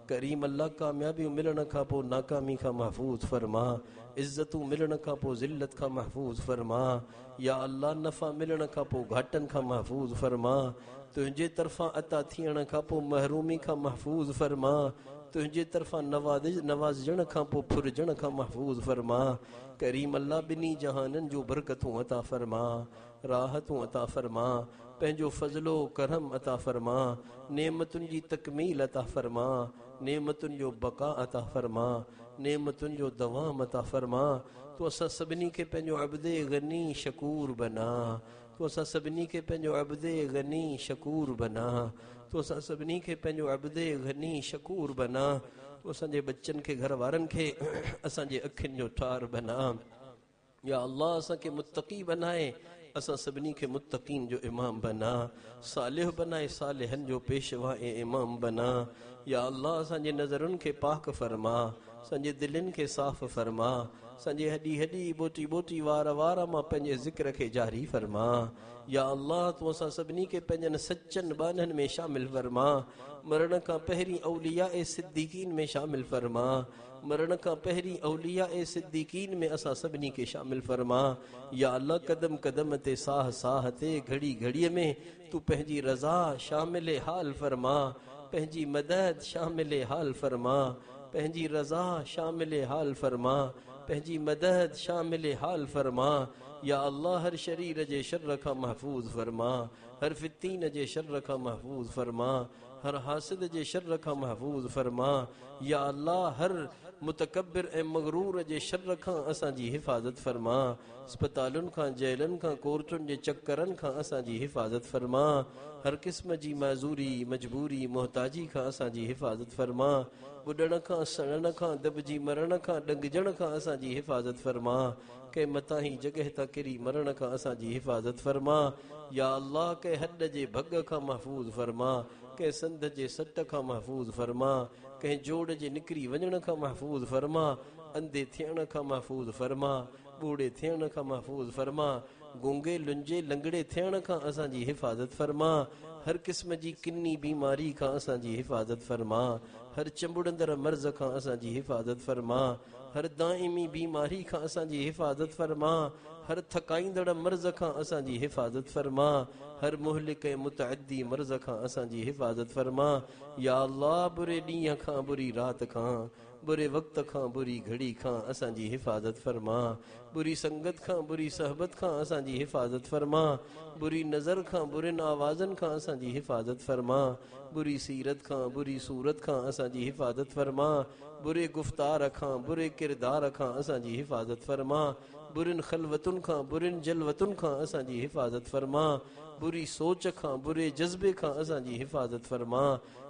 करीम अल्लाह कामयाबियूं मिलण खां पोइ नाकामी खां महफ़ूज़ फरमा। इज़्ज़तूं मिलण खां पोइ ज़िल्लत खां महफ़ूज़ फरमा। या अल्लाह नफ़ा मिलण खां पोइ घाटनि खां महफ़ूज़ फरमा। तुंहिंजे तरफ़ां अता थियण खां पोइ महरूमी खां महफ़ूज़ फरमा। तुंहिंजे तरफ़ां नवाज़जण खां पोइ फुरजण खां महफ़ूज़ फरमा। करीम अल्लाह ॿिन्ही जहाननि जूं बरकतूं अता फरमा, राहतूं अता फरमा, पंहिंजो फ़ज़लो करम अता फरमा, नेमतुनि जी तकमील अता फरमा, नेमतुनि जो बका अता फरमा, नेमतुनि जो दवाम अता फरमा। तो असां सभिनी खे पंहिंजो अब्दे गनी शकूर बना। तो असां सभिनी खे पंहिंजो अब्दे गनी शकूर बना। तो असां सभिनी खे पंहिंजो अब्दे गनी शकूर बना। तो असांजे बच्चनि खे, घर वारनि खे, असांजे अखियुनि जो ठार बना। या अल्लाह असांखे मुत्तक़ी बनाए, असां सभिनी खे मुत्तक़ीन जो इमाम बना। सालिह बनाए, सालिहन जो पेशवा ऐं इमाम बना। या अल्लाह असांजे नज़रुनि खे पाक फरमा, असांजे दिलनि खे साफ़ फरमा, असांजे हॾी हॾी, बोटी बोटी, वार वार मां पंहिंजे ज़िक्र खे जारी फरमा। या अल्लाह तूं असां सभिनी खे पंहिंजनि सचनि बाननि में शामिल फरमा। मरण खां पहिरीं औलिया ए सिद्दीकीन में शामिल फरमा। मरण खां पहिरीं औलिया ए सिद्दीकीन में असां सभिनी खे शामिल फरमा। या अल्लाह कदम कदम ते, साह साह ते, घड़ी घड़ीअ में तू पंहिंजी रज़ा शामिल हाल फरमा, पंहिंजी मदद शामिल हाल फरमा, पंहिंजी रज़ा शामिल हाल फरमा, पंहिंजी मदद शामिल हाल फरमा। या अल्लाह हर शरीर जे शर खां महफूज़ फरमा, हर फितीन जे शर खां महफूज़ फरमा, हर हासिद जे शर खां महफूज़ फरमा। या अल्लाह हर मुतकब्बिर ऐं मगरूर जे शर खां असांजी हिफ़ाज़त फरमा। अस्पतालुनि खां, जेलनि खां, कोर्टुनि जे चक्करनि खां असांजी हिफ़ाज़त फरमा। हर क़िस्म जी माज़ूरी, मजबूरी, मोहताजी खां असांजी हिफ़ाज़त फरमा। ॿुॾण खां, सड़न खां, दॿिजी मरण खां, ॾंगजण खां असांजी हिफ़ाज़त फरमा। कंहिं मताही जॻह तां किरी मरण खां असांजी हिफ़ाज़त फरमा। या अल्लाह कंहिं हॾ जे भॻ खां महफूज़ फरमा। कंहिं संध जे सट खां महफूज़ फरमा। कंहिं जोड़ जे निकिरी वञण खां महफूज़ फरमा। अंधे थियण खां महफूज़ फरमा। बूढ़े थियण खां महफूज़ फरमा। गूंगे लुंजे लंगड़े थियण खां असांजी हिफ़ाज़त फरमा। हर क़िस्म जी किन्नी बीमारी खां असांजी हिफ़ाज़त फरमा। हर चंबुड़ंदड़ मर्ज़ खां असांजी हिफ़ाज़त फरमा। हर दाइमी बीमारी खां असांजी हिफ़ाज़त फरमा। हर थकाईंदड़ मर्ज़ खां असांजी हिफ़ाज़त फरमा। हर मुहलिक ऐं मुतअद्दी मर्ज़ खां असांजी हिफ़ाज़त फरमा। या अल्लाह बुरे ॾींहं खां, बुरी रात खां, बुरे वक़्त खां, बुरी घड़ी खां असांजी हिफ़ाज़त फरमा। बुरी संगत खां, बुरी सहबत खां असांजी हिफ़ाज़त फरमा। बुरी नज़र खां, बुरिन आवाज़नि खां असांजी हिफ़ाज़त फरमा। बुरी सीरत खां, बुरी सूरत खां असांजी हिफ़ाज़त फरमा। बुरे गुफ़्तार खां, बुरे किरदार खां असांजी हिफ़ाज़त फरमा। बुरिन ख़लवतुनि खां, बुरिन जलवतुनि खां असांजी हिफ़ाज़त फरमा। बुरी सोच खां, बुरे जज़्बे खां असांजी हिफ़ाज़त फरमा।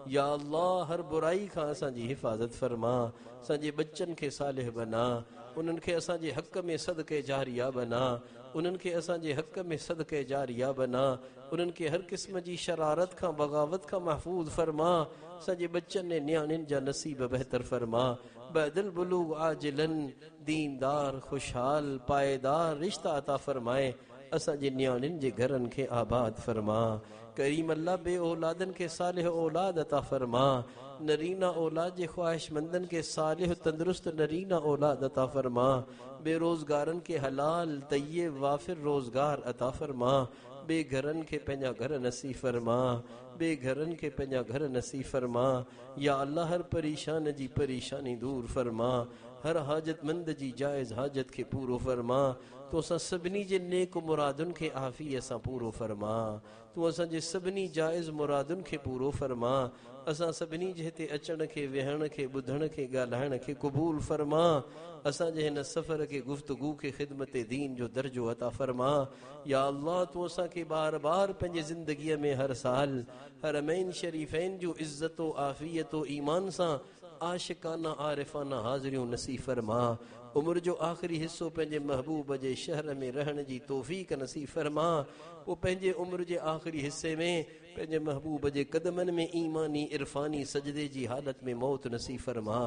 या अल्लाह हर बुराई खां असांजी हिफ़ाज़त फरमा। असांजे बच्चनि खे सालिह बना। उन्हनि खे असांजे हक़ में सदक़े जारिया बना। उन्हनि खे असांजे हक़ में सदक़े जारिया बना। उन्हनि खे हर क़िस्म जी शरारत खां, बग़ावत खां महफूज़ फरमा। असांजे बच्चनि ऐं नियाणियुनि जा नसीब बहितर फरमा। बदल बुलूग आजिलन दीनदार खुशहाल पायदार रिश्ता अता फरमाए। असांजे नियाणियुनि जे घरनि खे आबाद फरमा। करीम अल्लाह बे औलादनि खे सालिह औलाद अता फरमा। नरीना औलाद जे ख्वाहिशमंदनि खे सालिह तंदुरुस्त नरीना औलाद अता फरमा। बेरोज़गारनि खे हलाल तय्यब वाफिर रोज़गार अता फरमा। बेघरनि खे पंहिंजा घर नसीब फरमा। बेघरनि खे पंहिंजा घर नसीब फरमा। या अल्लाह हर परेशान जी परेशानी दूर फरमा। हर हाजतमंद जी जायज़ हाजत खे पूरो फरमा। तूं असां सभिनी जे नेक मुरादुनि खे आफ़ीअ सां पूरो फरमा। तूं असांजे सभिनी जायज़ मुरादुनि खे पूरो फरमा। असां सभिनी जे हिते अचण खे, वेहण खे, ॿुधण खे, ॻाल्हाइण खे क़बूल फरमा। असांजे हिन सफ़र खे, गुफ़्तगू खे ख़िदमत दीन जो दर्जो अता फरमा। या अल्लाह तूं असांखे बार बार पंहिंजे ज़िंदगीअ में हर साल हरमैन शरीफ़ैन जो इज़्ज़तो आफ़ियतो ईमान सां आशिकाना आरिफ़ाना हाज़िरियूं नसीब फरमा। उम्र जो आख़िरी हिस्सो पंहिंजे महबूब जे शहर में रहण जी तौफ़ीक़ नसीब फरमा। पोइ पंहिंजे उम्र जे आख़िरी हिस्से में पंहिंजे महबूब जे क़दमनि में ईमानी इरफ़ानी सजदे जी हालत में मौत नसीब फरमा।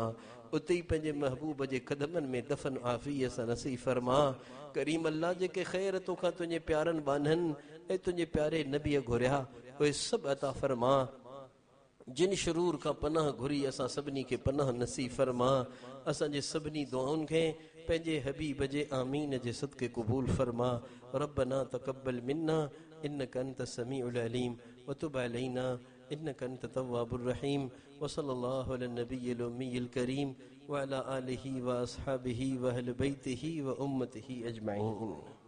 उते ई पंहिंजे महबूब जे क़दमनि में दफ़न आफ़ीअ सां नसीब फरमा। करीम अल्लाह जेके ख़ैर तोखां तुंहिंजे प्यारनि बाननि ऐं तुंहिंजे प्यारे नबीअ घुरिया उहे सभु अता फरमा। जिन शुरूर का पनाह घुरी असां सभिनी खे पनाह नसीब फरमा। असांजे सभिनी दुआउनि खे पंहिंजे हबीब जे आमीन जे सदक़े क़बूल फरमा। रब्बना तक़ब्बल मिन्ना इन्नका अंत समीउल अलीम व तुब अलैना इन्नका अंत तव्वाबुर रहीम। व सल्लल्लाहु अला नबिय्यिल उम्मिय्यिल करीम व अला आलिहि व अस्हाबिहि व अहलि बैतिहि व उम्मतिहि अजमईन।